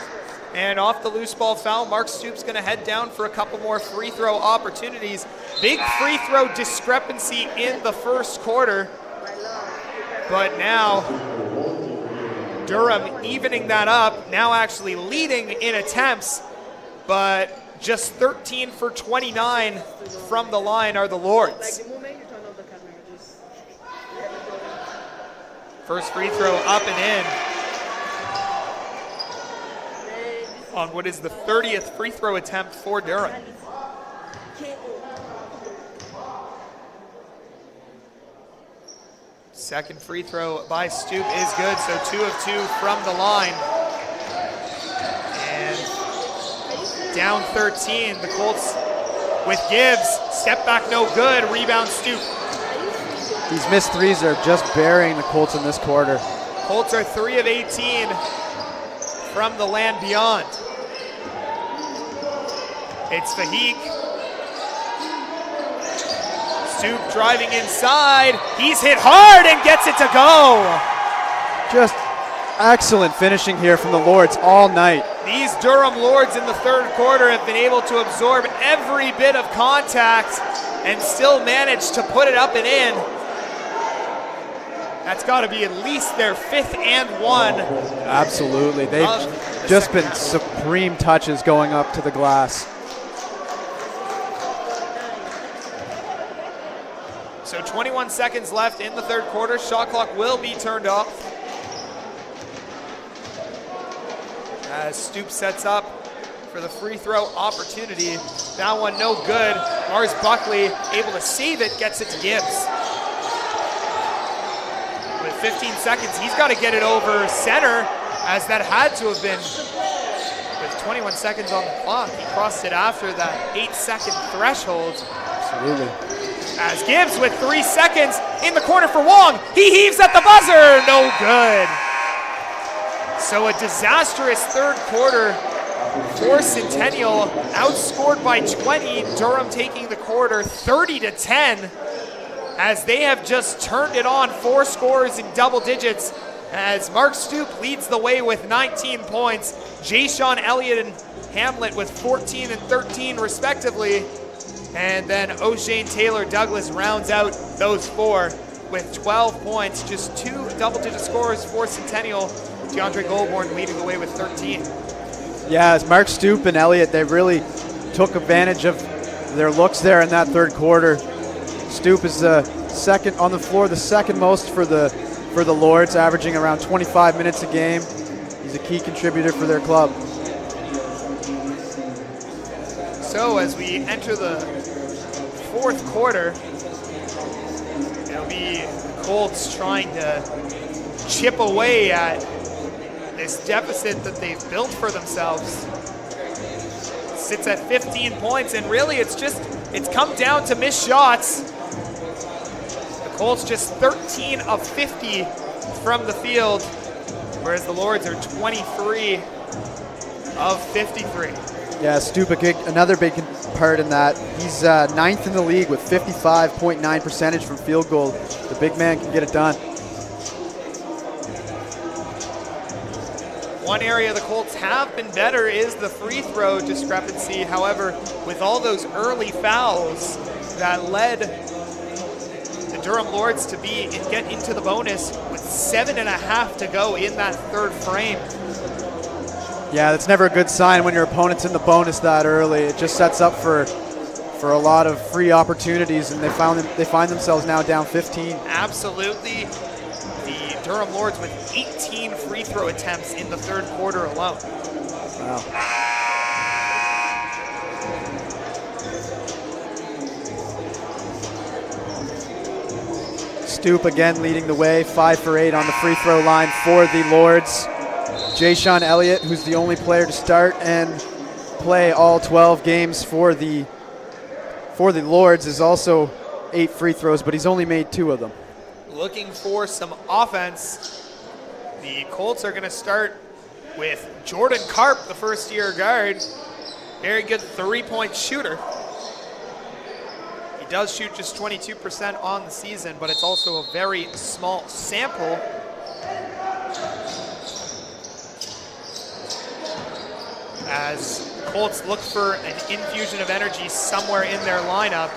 And off the loose ball foul, Mark Stoop's going to head down for a couple more free throw opportunities. Big free throw discrepancy in the first quarter. But now Durham evening that up, now actually leading in attempts, but just 13 for 29 from the line are the Lords. First free throw up and in on what is the 30th free throw attempt for Durham. Second free throw by Stoop is good, so 2 of 2 from the line. And down 13, the Colts with Gibbs. Step back, no good. Rebound, Stoop. These missed threes are just burying the Colts in this quarter. Colts are 3 of 18 from the land beyond. It's Fahik. Stoop driving inside. He's hit hard and gets it to go. Just excellent finishing here from the Lords all night. These Durham Lords in the third quarter have been able to absorb every bit of contact and still manage to put it up and in. That's got to be at least their 5th and 1. Absolutely. They've just been supreme touches going up to the glass. So 21 seconds left in the third quarter. Shot clock will be turned off. As Stoop sets up for the free throw opportunity. That one no good. Mars-Buckley able to save it, gets it to Gibbs. With 15 seconds, he's got to get it over center, as that had to have been with 21 seconds on the clock. He crossed it after that 8-second threshold. Absolutely. As Gibbs with 3 seconds in the corner for Wong. He heaves at the buzzer, no good. So a disastrous third quarter for Centennial, outscored by 20, Durham taking the quarter 30-10, as they have just turned it on. 4 scores in double digits, as Mark Stoop leads the way with 19 points. Jay-Sean Elliott and Hamlet with 14 and 13 respectively. And then O'Shane Taylor Douglas rounds out those 4 with 12 points. Just 2 double-digit scores for Centennial. Deandre Goulbourne leading the way with 13. Yeah, as Mark Stoop and Elliott, they really took advantage of their looks there in that third quarter. Stoop is the second on the floor, the second most for the Lords, averaging around 25 minutes a game. He's a key contributor for their club. So as we enter the fourth quarter, it'll be the Colts trying to chip away at this deficit that they've built for themselves. Sits at 15 points, and really it's come down to missed shots. The Colts just 13 of 50 from the field, whereas the Lords are 23 of 53. Yeah, Stoop, another big part in that. He's 9th in the league with 55.9% from field goal. The big man can get it done. One area the Colts have been better is the free throw discrepancy. However, with all those early fouls that led the Durham Lords to get into the bonus with 7.5 to go in that third frame. Yeah, that's never a good sign when your opponent's in the bonus that early. It just sets up for a lot of free opportunities, and they find themselves now down 15. Absolutely. The Durham Lords with 18 free throw attempts in the third quarter alone. Wow. Stoop again leading the way, 5 for 8 on the free throw line for the Lords. Jay-Sean Elliott, who's the only player to start and play all 12 games for the Lords, is also 8 free throws, but he's only made 2 of them. Looking for some offense. The Colts are going to start with Jordan Karp, the first-year guard. Very good three-point shooter. He does shoot just 22% on the season, but it's also a very small sample. As Colts look for an infusion of energy somewhere in their lineup,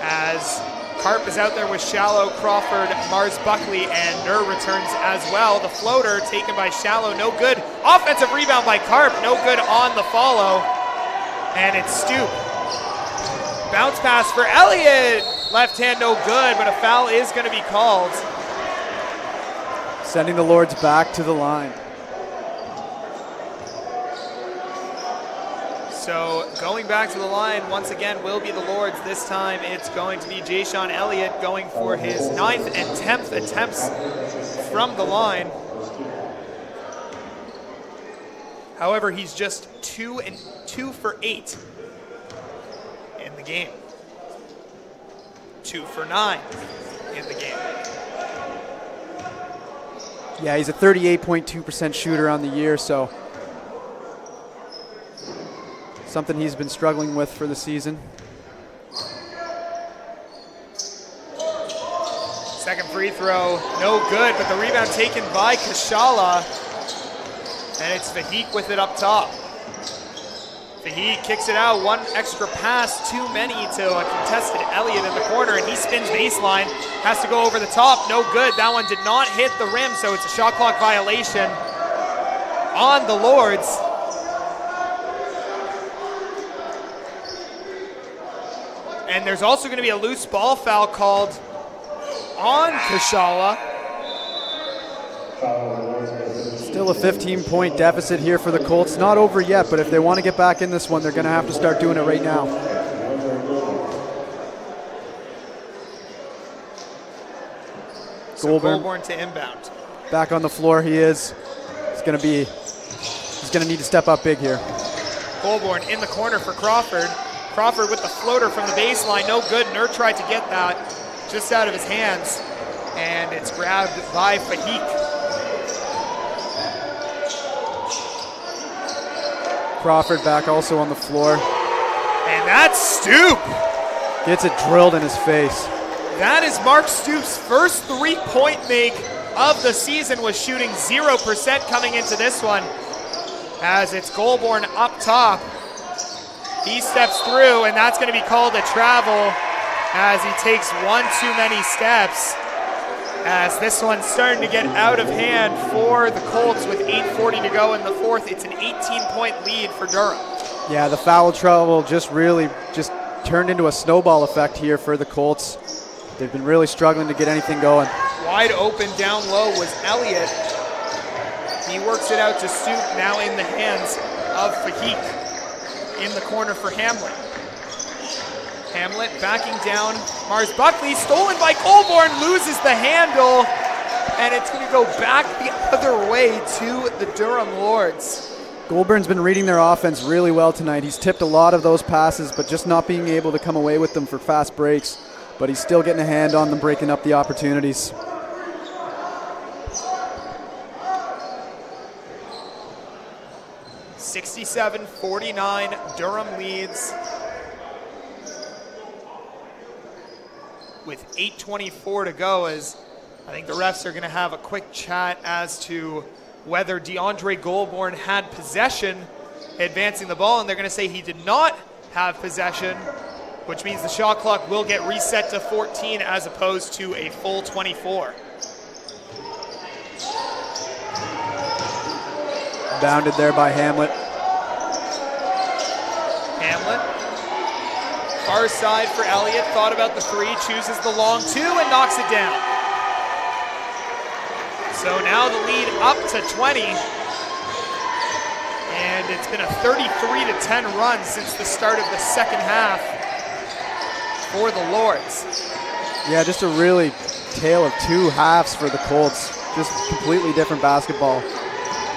as Karp is out there with Shallow, Crawford, Mars-Buckley, and Nur returns as well. The floater taken by Shallow, no good. Offensive rebound by Karp, no good on the follow. And it's Stoop. Bounce pass for Elliott. Left hand, no good, but a foul is going to be called. Sending the Lords back to the line. So going back to the line once again will be the Lords. This time it's going to be Jayshawn Elliott going for his 9th and 10th attempts from the line. However, he's just 2 for 8 in the game. 2 for 9 in the game. Yeah, he's a 38.2% shooter on the year, so something he's been struggling with for the season. Second free throw, no good, but the rebound taken by Kashala. And it's Fahik with it up top. Fahik kicks it out, one extra pass too many to a contested Elliott in the corner, and he spins baseline, has to go over the top, no good. That one did not hit the rim, so it's a shot clock violation on the Lords. And there's also gonna be a loose ball foul called on Kashala. Still a 15-point deficit here for the Colts. Not over yet, but if they want to get back in this one, they're going to have to start doing it right now. So Goulbourne to inbound. Back on the floor he is. He's going to need to step up big here. Goulbourne in the corner for Crawford. Crawford with the floater from the baseline, no good. Nerd tried to get that just out of his hands, and it's grabbed by Fahik. Crawford back also on the floor. And that's Stoop. Gets it drilled in his face. That is Mark Stoop's first three-point make of the season, was shooting 0% coming into this one. As it's Goulbourne up top. He steps through, and that's going to be called a travel as he takes one too many steps. As this one's starting to get out of hand for the Colts with 8:40 to go in the fourth. It's an 18-point lead for Durham. Yeah, the foul trouble just turned into a snowball effect here for the Colts. They've been really struggling to get anything going. Wide open down low was Elliott. He works it out to Stoop, now in the hands of Fahik in the corner for Hamlet. Hamlet backing down. Mars-Buckley stolen by Goulbourne, loses the handle, and it's going to go back the other way to the Durham Lords. Goulbourne's been reading their offense really well tonight. He's tipped a lot of those passes, but just not being able to come away with them for fast breaks. But he's still getting a hand on them, breaking up the opportunities. (67-49), Durham leads. With 8:24 to go, as I think the refs are going to have a quick chat as to whether Deandre Goulbourne had possession advancing the ball, and they're going to say he did not have possession, which means the shot clock will get reset to 14 as opposed to a full 24. Bounded there by Hamlet. Hamlet, far side for Elliott, thought about the three, chooses the long two and knocks it down. So now the lead up to 20. And it's been a 33-10 run since the start of the second half for the Lords. Yeah, just a really tale of two halves for the Colts. Just completely different basketball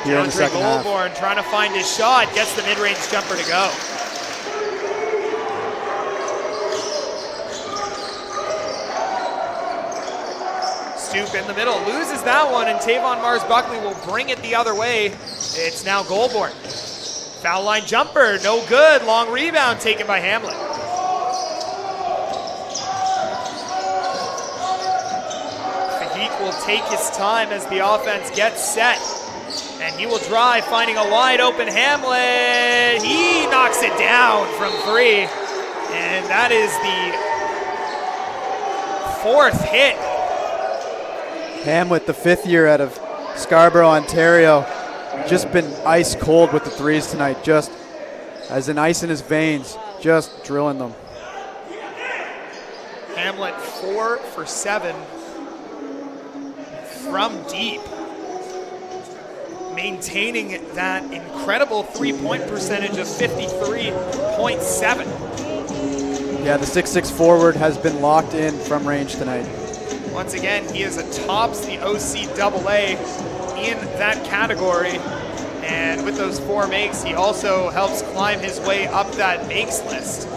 here in the second half. Deandre Goulbourne trying to find his shot, gets the mid-range jumper to go. Stoop in the middle, loses that one, and Tavon Mars-Buckley will bring it the other way. It's now Goulbourne. Foul line jumper, no good. Long rebound taken by Hamlet. Fahik will take his time as the offense gets set. And he will drive, finding a wide open Hamlet. He knocks it down from three. And that is the fourth hit. Hamlet, the fifth year out of Scarborough, Ontario, just been ice cold with the threes tonight, just as an ice in his veins, just drilling them. Hamlet 4 for 7 from deep. maintaining that incredible three-point percentage of 53.7. Yeah, the 6'6" forward has been locked in from range tonight. Once again, he is tops the OCAA in that category. And with those 4 makes, he also helps climb his way up that makes list.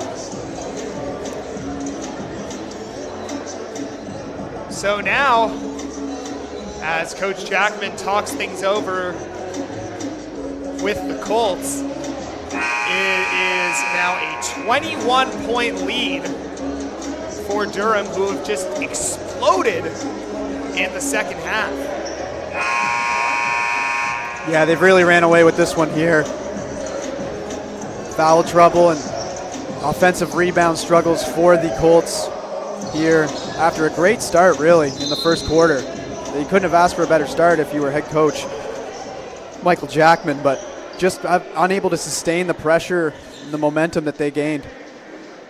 So now, as Coach Jackman talks things over with the Colts, it is now a 21-point lead for Durham, who have just exploded in the second half. Yeah, they've really ran away with this one here. Foul trouble and offensive rebound struggles for the Colts here after a great start, really, in the first quarter. You couldn't have asked for a better start if you were head coach Michael Jackman, but just unable to sustain the pressure and the momentum that they gained.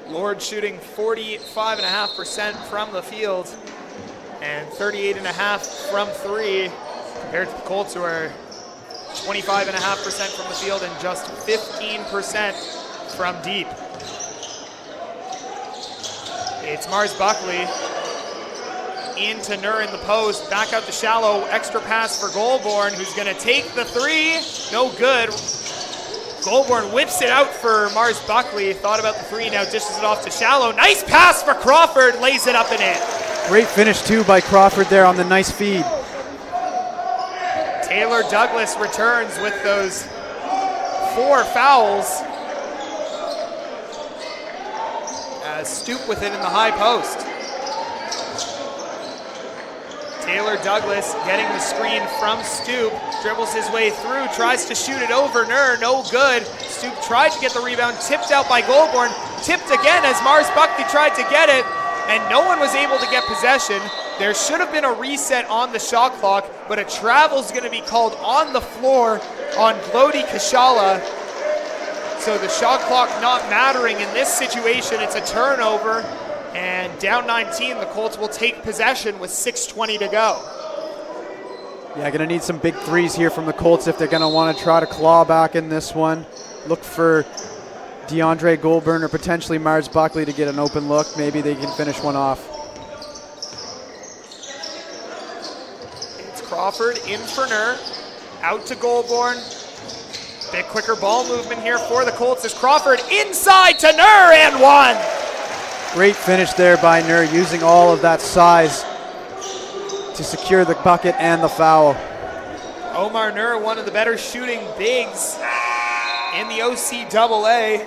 Lords shooting 45.5% from the field and 38.5% from 3, compared to the Colts, who are 25.5% from the field and just 15% from deep. It's Mars-Buckley into Nur in the post, back out to shallow, extra pass for Goulbourne, who's gonna take the 3, no good. Goulbourne whips it out for Mars-Buckley, thought about the 3, now dishes it off to shallow. Nice pass for Crawford, lays it up and in. Great finish too by Crawford there on the nice feed. Taylor Douglas returns with those 4 fouls. As Stoop with it in the high post. Taylor Douglas getting the screen from Stoop, dribbles his way through, tries to shoot it over Nur, no good. Stoop tried to get the rebound, tipped out by Goulbourne, tipped again as Mars-Buckley tried to get it, and no one was able to get possession. There should have been a reset on the shot clock, but a travel is going to be called on the floor on Glody Kashala. So the shot clock not mattering in this situation, it's a turnover. And down 19, the Colts will take possession with 6:20 to go. Yeah, going to need some big threes here from the Colts if they're going to want to try to claw back in this one. Look for Deandre Goulbourne or potentially Mars-Buckley to get an open look. Maybe they can finish one off. It's Crawford in for Nur, out to Goulbourne. Bit quicker ball movement here for the Colts as Crawford inside to Nur and 1. Great finish there by Nur, using all of that size to secure the bucket and the foul. Omar Nur, one of the better shooting bigs in the OCAA,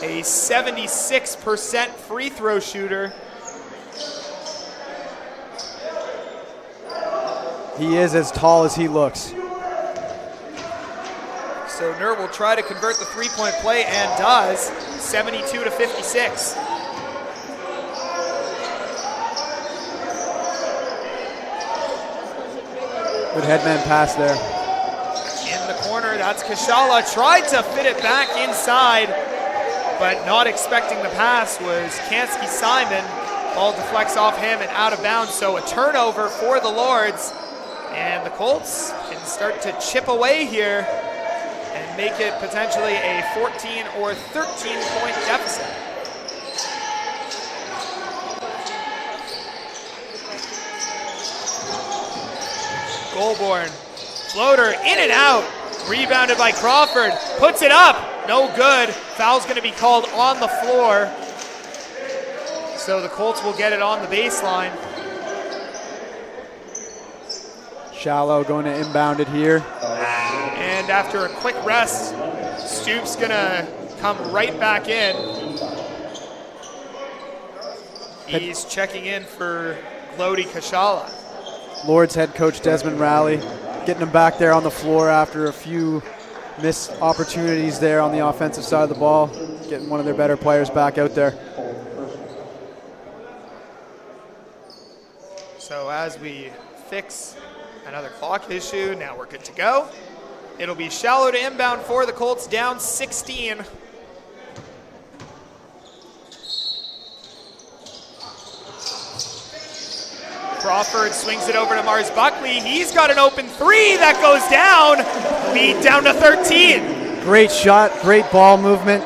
a 76% free throw shooter. He is as tall as he looks. So Nur will try to convert the three-point play and does, 72-56. Good headman pass there. In the corner, that's Kashala. Tried to fit it back inside, but not expecting the pass was Kansky Simon. Ball deflects off him and out of bounds, so a turnover for the Lords. And the Colts can start to chip away here and make it potentially a 14 or 13-point deficit. Goulbourne, floater in and out, rebounded by Crawford, puts it up, no good. Foul's going to be called on the floor. So the Colts will get it on the baseline. Shallow going to inbound it here. And after a quick rest, Stoop's going to come right back in. He's checking in for Glody Kashala. Lords head coach Desmond Rowley getting him back there on the floor after a few missed opportunities there on the offensive side of the ball, getting one of their better players back out there. So as we fix another clock issue, now we're good to go. It'll be Shallow to inbound for the Colts, down 16. Crawford swings it over to Mars-Buckley. He's got an open three that goes down. Lead down to 13. Great shot, great ball movement,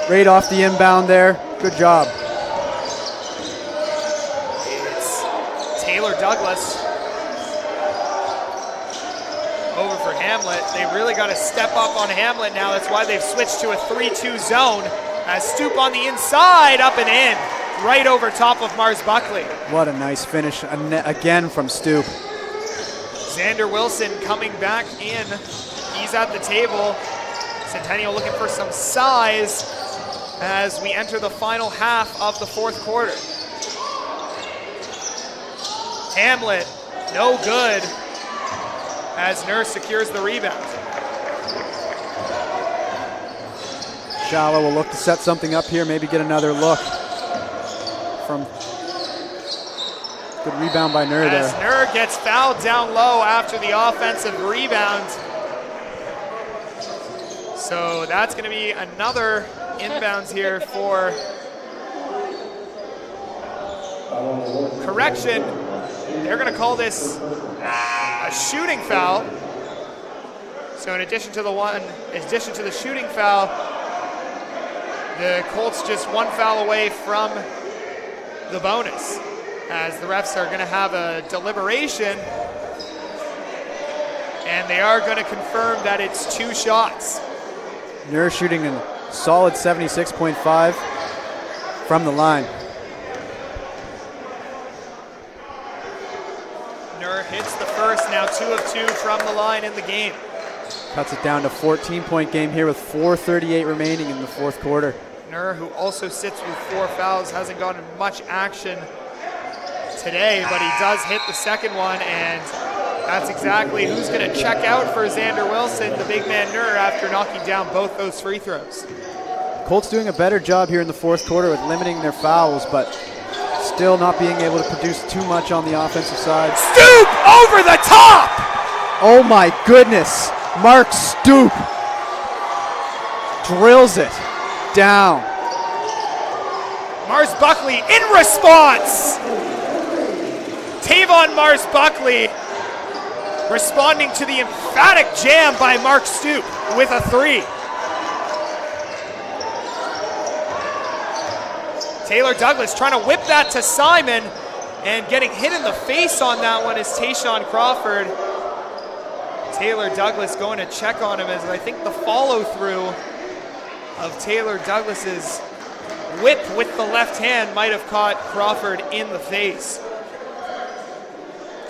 right off the inbound there. Good job. It's Taylor Douglas over for Hamlet. They really got to step up on Hamlet now. That's why they've switched to a 3-2 zone. As Stoop on the inside, up and in, right over top of Mars-Buckley. What a nice finish again from Stoop. Xander Wilson coming back in. He's at the table. Centennial looking for some size as we enter the final half of the fourth quarter. Hamlet, no good, as Nurse secures the rebound. Shallow will look to set something up here, maybe get another look from good rebound by Nur there. As Nur gets fouled down low after the offensive rebound. So that's going to be another inbounds here for correction. They're going to call this a shooting foul. So in addition to the shooting foul, the Colts just one foul away from the bonus, as the refs are going to have a deliberation, and they are going to confirm that it's 2 shots. Nur shooting a solid 76.5 from the line. Nur hits the first, now 2 of 2 from the line in the game. Cuts it down to 14-point game here with 4:38 remaining in the fourth quarter. Nur, who also sits with 4 fouls, hasn't gotten much action today, but he does hit the second one, and that's exactly who's going to check out for Xander Wilson, the big man Nur, after knocking down both those free throws. Colts doing a better job here in the fourth quarter with limiting their fouls, but still not being able to produce too much on the offensive side. Stoop over the top! Oh my goodness, Mark Stoop drills it down. Mars-Buckley in response. Tavon Mars-Buckley responding to the emphatic jam by Mark Stoop with a 3. Taylor Douglas trying to whip that to Simon, and getting hit in the face on that one is Tayshawn Crawford. Taylor Douglas going to check on him, as I think the follow through of Taylor Douglas's whip with the left hand might have caught Crawford in the face.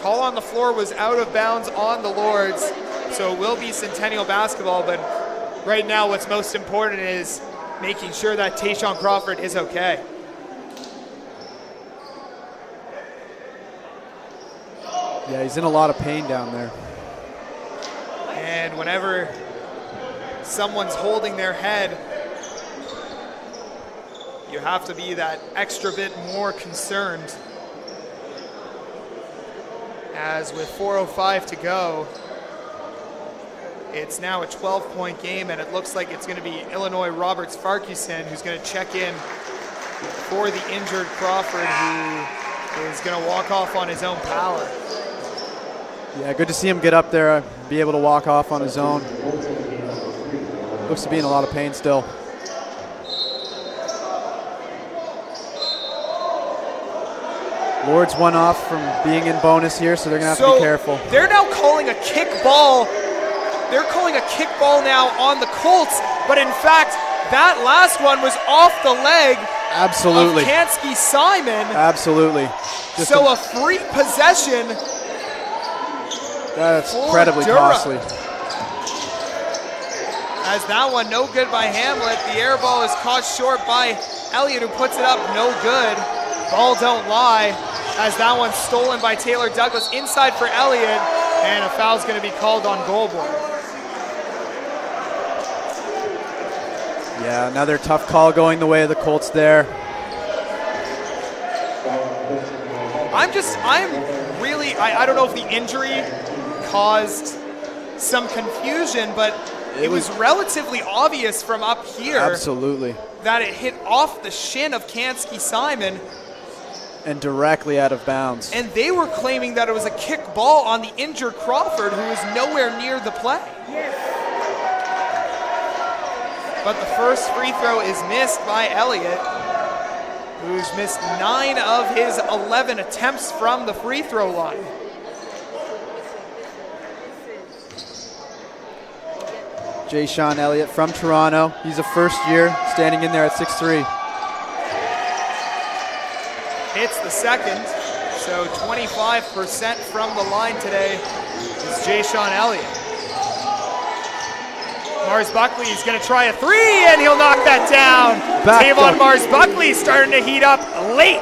Call on the floor was out of bounds on the Lords, so it will be Centennial basketball, but right now what's most important is making sure that Tayshawn Crawford is okay. Yeah, he's in a lot of pain down there. And whenever someone's holding their head, you have to be that extra bit more concerned. As with 4:05 to go, it's now a 12-point game, and it looks like it's going to be Illinois Roberts Farquharson who's going to check in for the injured Crawford, who is going to walk off on his own power. Yeah, good to see him get up there, be able to walk off on his own. Looks to be in a lot of pain still. Lords one off from being in bonus here, so they're going to have to be careful. They're now calling a kick ball. They're calling a kick ball now on the Colts, but in fact, that last one was off the leg Absolutely. of Kansky Simon. Absolutely. So a free possession. That's incredibly costly. As that one no good by Hamlet. The air ball is caught short by Elliott, who puts it up no good. Ball don't lie, as that one's stolen by Taylor Douglas inside for Elliott, and a foul's going to be called on Goulbourne. Yeah, another tough call going the way of the Colts there. I don't know if the injury caused some confusion, but it was relatively obvious from up here. Absolutely. That it hit off the shin of Kansky Simon. and directly out of bounds. And they were claiming that it was a kick ball on the injured Crawford, who was nowhere near the play. But the first free throw is missed by Elliott, who's missed 9 of his 11 attempts from the free throw line. Jay Sean Elliott from Toronto. He's a first year, standing in there at 6'3". Hits the second, so 25% from the line today is Jay Sean Elliott. Mars-Buckley is going to try a three, and he'll knock that down. Tavon Mars-Buckley starting to heat up late.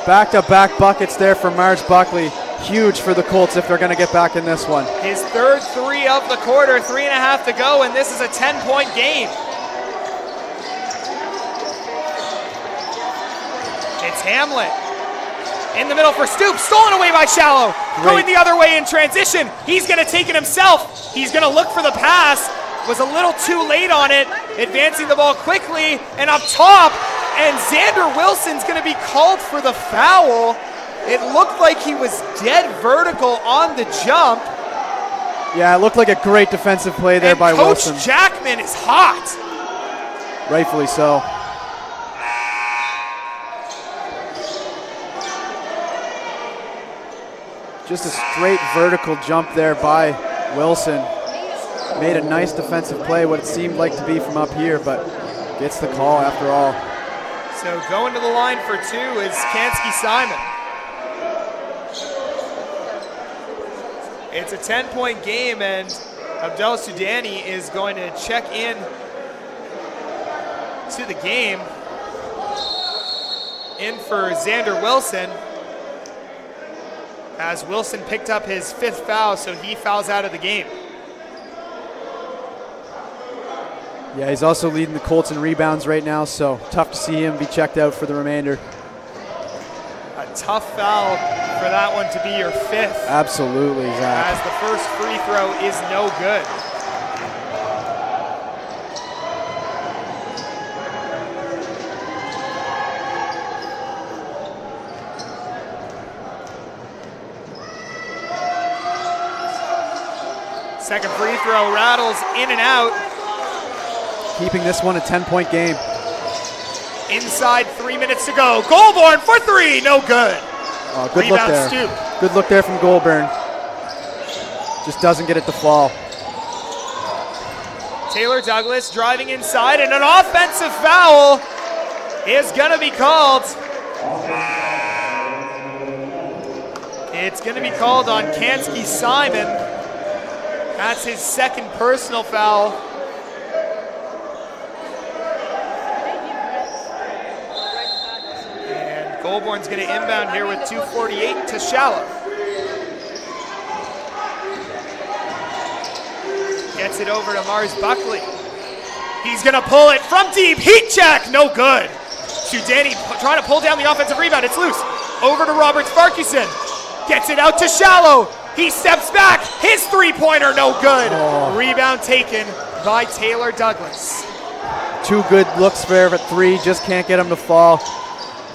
Back-to-back buckets there for Mars-Buckley. Huge for the Colts if they're going to get back in this one. His third three of the quarter, 3.5 to go, and this is a 10-point game. It's Hamlet. In the middle for Stoops, stolen away by Shallow. Going the other way in transition. He's going to take it himself. He's going to look for the pass. Was a little too late on it. Advancing the ball quickly and up top. And Xander Wilson's going to be called for the foul. It looked like he was dead vertical on the jump. Yeah, it looked like a great defensive play there by Coach Wilson. Jackman is hot. Rightfully so. Just a straight vertical jump there by Wilson. Made a nice defensive play, what it seemed like to be from up here, but gets the call after all. So going to the line for two is Kansky Simon. It's a 10-point game, and Abdel Sudani is going to check in to the game. In for Xander Wilson, as Wilson picked up his 5th foul, so he fouls out of the game. Yeah, he's also leading the Colts in rebounds right now, so tough to see him be checked out for the remainder. A tough foul for that one to be your 5th. Absolutely, Zach. As the first free throw is no good. Second free throw rattles in and out. Keeping this one a 10-point game. Inside 3 minutes to go. Goulbourne for three, no good. Good Rebound look there. Stoop. Good look there from Goulbourne. Just doesn't get it to fall. Taylor Douglas driving inside, and an offensive foul is going to be called. It's going to be called on Kansky Simon. That's his second personal foul. Goulbourne's going to inbound here with 2:48 to Shallow. Gets it over to Mars-Buckley. He's going to pull it from deep. Heat check, no good. Sudani trying to pull down the offensive rebound. It's loose. Over to Robert Farquharson. Gets it out to Shallow. He steps back. His three-pointer, no good. Rebound taken by Taylor Douglas. 2 good looks there at 3, just can't get him to fall.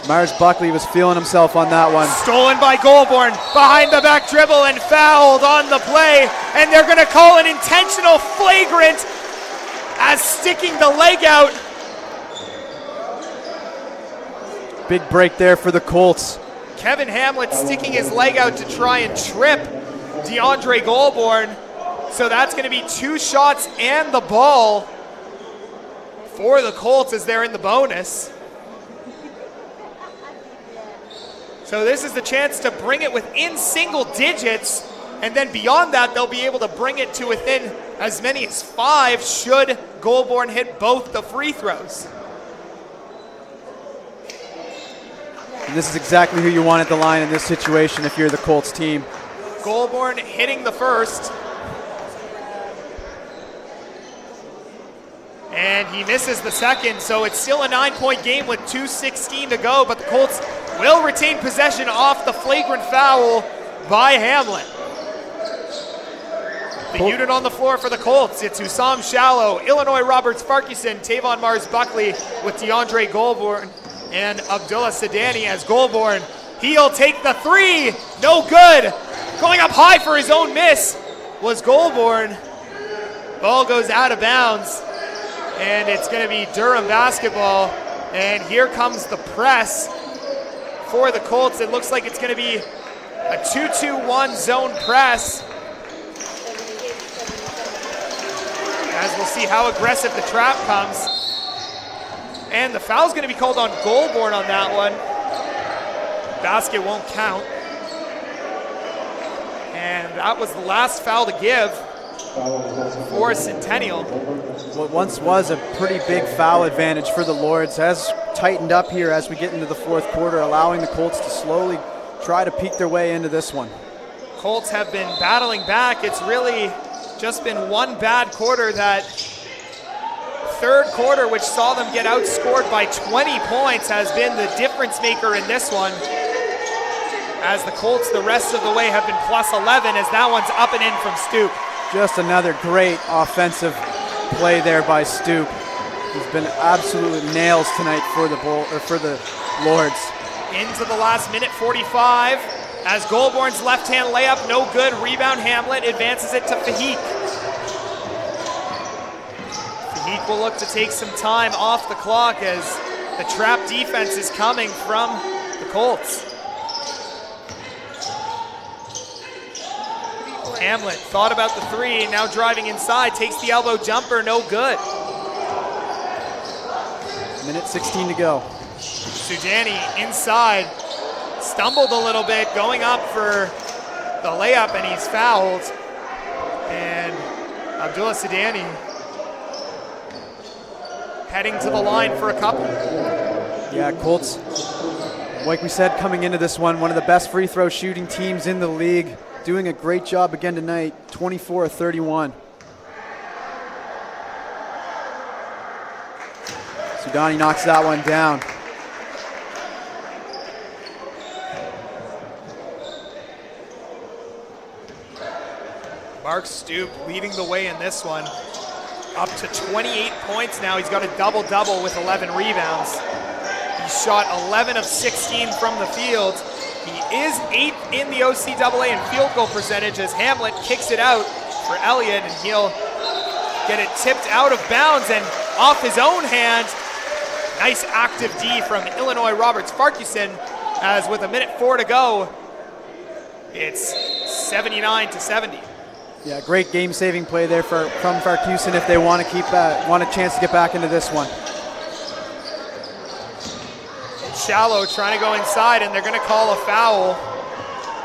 Mars-Buckley was feeling himself on that one. Stolen by Goulbourne, behind the back dribble and fouled on the play. And they're going to call an intentional flagrant as sticking the leg out. Big break there for the Colts. Kevin Hamlet sticking his leg out to try and trip Deandre Goulbourne. So that's going to be 2 shots and the ball for the Colts as they're in the bonus. So this is the chance to bring it within single digits, and then beyond that, they'll be able to bring it to within as many as 5 should Goulbourne hit both the free throws. And this is exactly who you want at the line in this situation if you're the Colts team. Goulbourne hitting the first. And he misses the second, so it's still a 9-point game with 2:16 to go, but the Colts will retain possession off the flagrant foul by Hamlet. The unit on the floor for the Colts, it's Hussam Shallow, Illinois Roberts Farquharson, Tavon Mars-Buckley with Deandre Goulbourne and Abdullah Sudani as Goulbourne He'll take the three. No good. Going up high for his own miss was Goulbourne. Ball goes out of bounds. And it's going to be Durham basketball. And here comes the press for the Colts. It looks like it's going to be a 2-2-1 zone press. As we'll see how aggressive the trap comes. And the foul's going to be called on Goulbourne on that one. Basket won't count. And that was the last foul to give for Centennial. What once was a pretty big foul advantage for the Lords has tightened up here as we get into the fourth quarter, allowing the Colts to slowly try to peek their way into this one. Colts have been battling back. It's really just been one bad quarter, that third quarter, which saw them get outscored by 20 points, has been the difference maker in this one. As the Colts the rest of the way have been plus 11, as that one's up and in from Stoop. Just another great offensive play there by Stoop. He's been absolute nails tonight for the Lords. Into the last minute 45, as Goulbourne's left-hand layup, no good. Rebound Hamlet advances it to Fahik. Fahik will look to take some time off the clock as the trap defense is coming from the Colts. Hamlet thought about the three, now driving inside, takes the elbow jumper, no good. Minute 16 to go. Sudani inside, stumbled a little bit, going up for the layup, and he's fouled. And Abdullah Sudani heading to the line for a couple. Yeah, Colts, like we said, coming into this one of the best free throw shooting teams in the league. Doing a great job again tonight, 24-31. Sudani knocks that one down. Mark Stoop leading the way in this one. Up to 28 points now. He's got a double-double with 11 rebounds. He shot 11 of 16 from the field. He is 8th in the OCAA in field goal percentage as Hamlet kicks it out for Elliott, and he'll get it tipped out of bounds and off his own hand. Nice active D from Illinois Roberts Farquharson, as with a minute 4 to go, it's 79-70. Yeah, great game-saving play there from Farquharson if they want a chance to get back into this one. Shallow trying to go inside, and they're going to call a foul.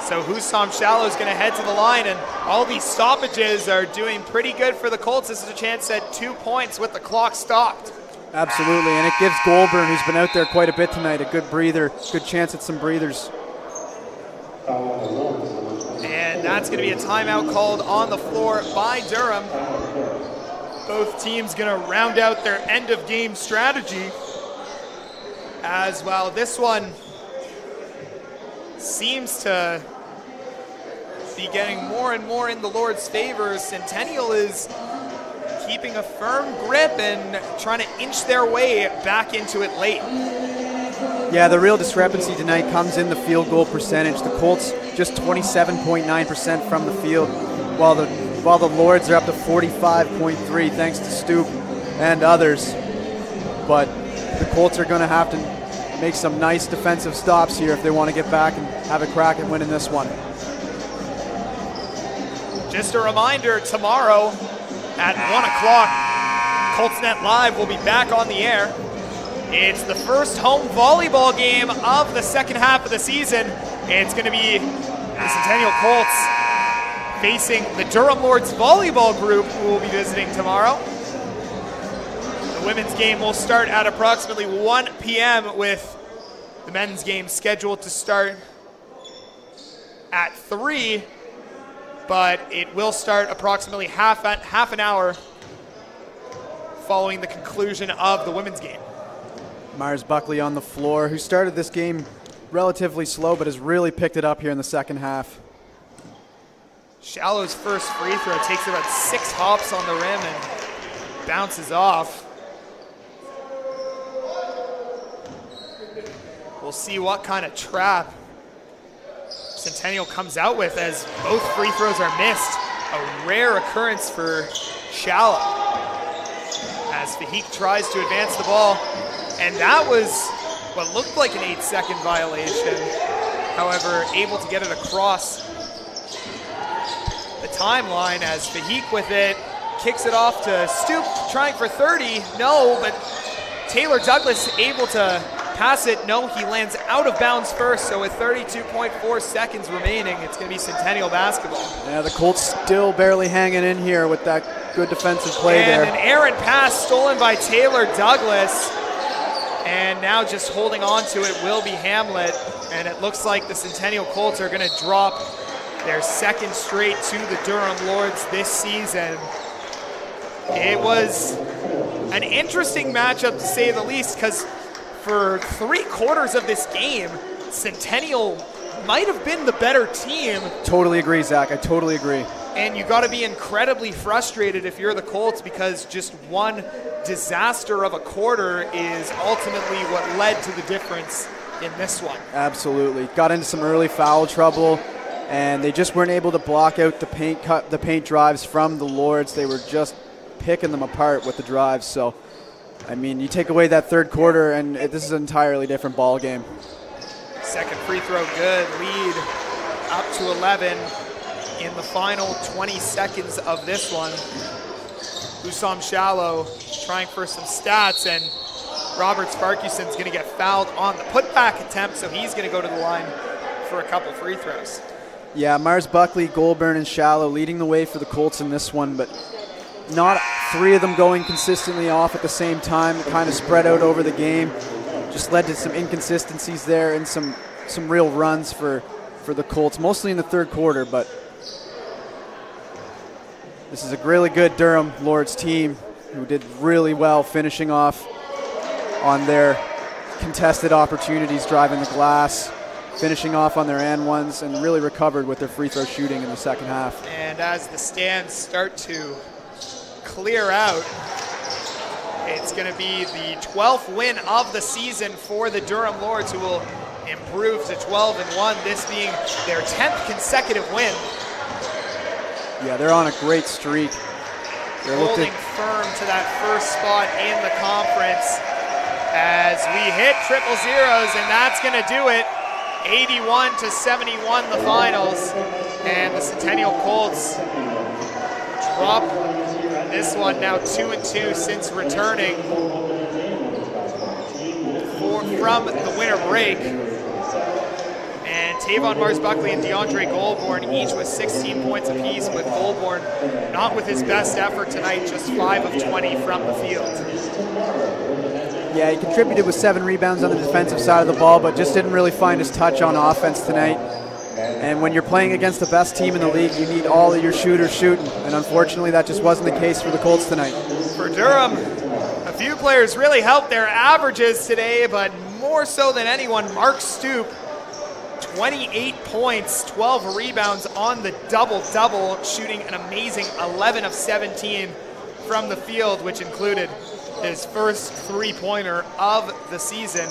So Hussam Shallow is going to head to the line, and all these stoppages are doing pretty good for the Colts. This is a chance at 2 points with the clock stopped. Absolutely, and it gives Goulbourne, who's been out there quite a bit tonight, a good breather, good chance at some breathers. And that's going to be a timeout called on the floor by Durham. Both teams going to round out their end-of-game strategy. As well, this one seems to be getting more and more in the Lord's favor. Centennial is keeping a firm grip and trying to inch their way back into it late. Yeah, the real discrepancy tonight comes in the field goal percentage. The Colts just 27.9% from the field, while the Lords are up to 45.3 thanks to Stoop and others. But the Colts are going to have to make some nice defensive stops here if they want to get back and have a crack at winning this one. Just a reminder, tomorrow at 1 o'clock, Coltsnet Live will be back on the air. It's the first home volleyball game of the second half of the season. It's going to be the Centennial Colts facing the Durham Lords volleyball group, who will be visiting tomorrow. The women's game will start at approximately 1 p.m. with the men's game scheduled to start at 3, but it will start approximately half an hour following the conclusion of the women's game. Mars-Buckley on the floor, who started this game relatively slow but has really picked it up here in the second half. Shallow's first free throw takes about 6 hops on the rim and bounces off. We'll see what kind of trap Centennial comes out with as both free throws are missed. A rare occurrence for Shallow as Fahik tries to advance the ball. And that was what looked like an 8-second violation. However, able to get it across the timeline as Fahik with it, kicks it off to Stoop, trying for 30. No, but Taylor Douglas able to pass it. No, he lands out of bounds first. So with 32.4 seconds remaining, it's going to be Centennial basketball. Yeah, the Colts still barely hanging in here with that good defensive play there. And an errant pass stolen by Taylor Douglas. And now just holding on to it will be Hamlet. And it looks like the Centennial Colts are going to drop their second straight to the Durham Lords this season. It was an interesting matchup to say the least, because for 3/4 of this game, Centennial might have been the better team. Totally agree, Zach. I totally agree. And you got to be incredibly frustrated if you're the Colts, because just one disaster of a quarter is ultimately what led to the difference in this one. Absolutely. Got into some early foul trouble, and they just weren't able to block out the paint drives from the Lords. They were just picking them apart with the drives. So, I mean, you take away that third quarter, and this is an entirely different ball game. Second free throw good. Lead up to 11 in the final 20 seconds of this one. Hussam Shallow trying for some stats, and Robert Sparkuson's going to get fouled on the putback attempt, so he's going to go to the line for a couple free throws. Yeah, Mars-Buckley, Goulbourne, and Shallow leading the way for the Colts in this one, but not three of them going consistently off at the same time. It kind of spread out over the game. Just led to some inconsistencies there and some real runs for the Colts, mostly in the third quarter, but this is a really good Durham Lords team who did really well finishing off on their contested opportunities, driving the glass, finishing off on their and ones, and really recovered with their free throw shooting in the second half. And as the stands start to clear out, it's going to be the 12th win of the season for the Durham Lords, who will improve to 12-1, this being their 10th consecutive win. Yeah, they're on a great streak. They're holding firm to that first spot in the conference as we hit triple zeros, and that's going to do it. 81-71 the finals, and the Centennial Colts drop this one now 2-2 since returning from the winter break. And Tavon Mars-Buckley and Deandre Goulbourne each with 16 points apiece, with Goulbourne not with his best effort tonight, just 5 of 20 from the field. Yeah, he contributed with 7 rebounds on the defensive side of the ball, but just didn't really find his touch on offense tonight. And when you're playing against the best team in the league, you need all of your shooters shooting. And unfortunately, that just wasn't the case for the Colts tonight. For Durham, a few players really helped their averages today, but more so than anyone, Mark Stoop, 28 points, 12 rebounds on the double-double, shooting an amazing 11 of 17 from the field, which included his first three-pointer of the season.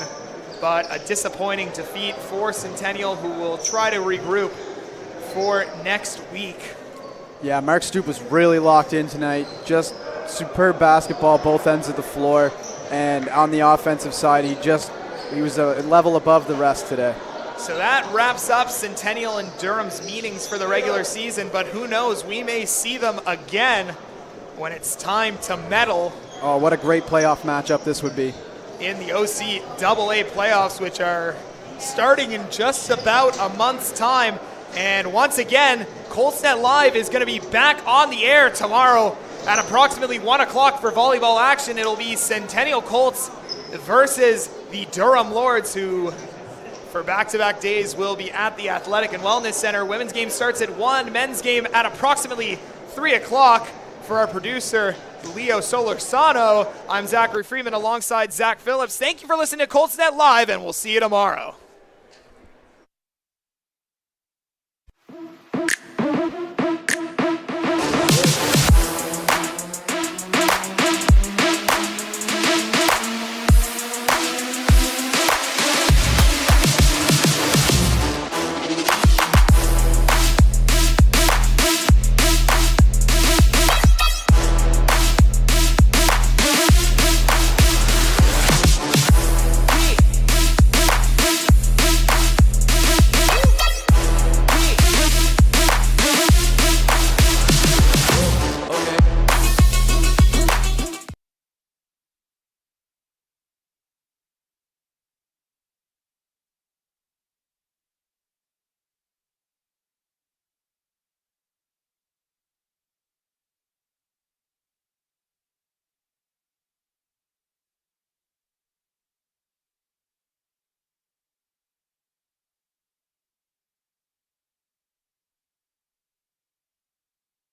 But a disappointing defeat for Centennial, who will try to regroup for next week. Yeah, Mark Stoop was really locked in tonight. Just superb basketball, both ends of the floor. And on the offensive side, he was a level above the rest today. So that wraps up Centennial and Durham's meetings for the regular season, but who knows, we may see them again when it's time to medal. Oh, what a great playoff matchup this would be. In the OCAA playoffs, which are starting in just about a month's time. And once again, ColtsNet Live is going to be back on the air tomorrow at approximately 1 o'clock for volleyball action. It'll be Centennial Colts versus the Durham Lords, who for back-to-back days will be at the Athletic and Wellness Center. Women's game starts at 1, men's game at approximately 3 o'clock. For our producer, Leo Solorzano, I'm Zachary Freeman alongside Zach Phillips. Thank you for listening to ColtsNet Live, and we'll see you tomorrow.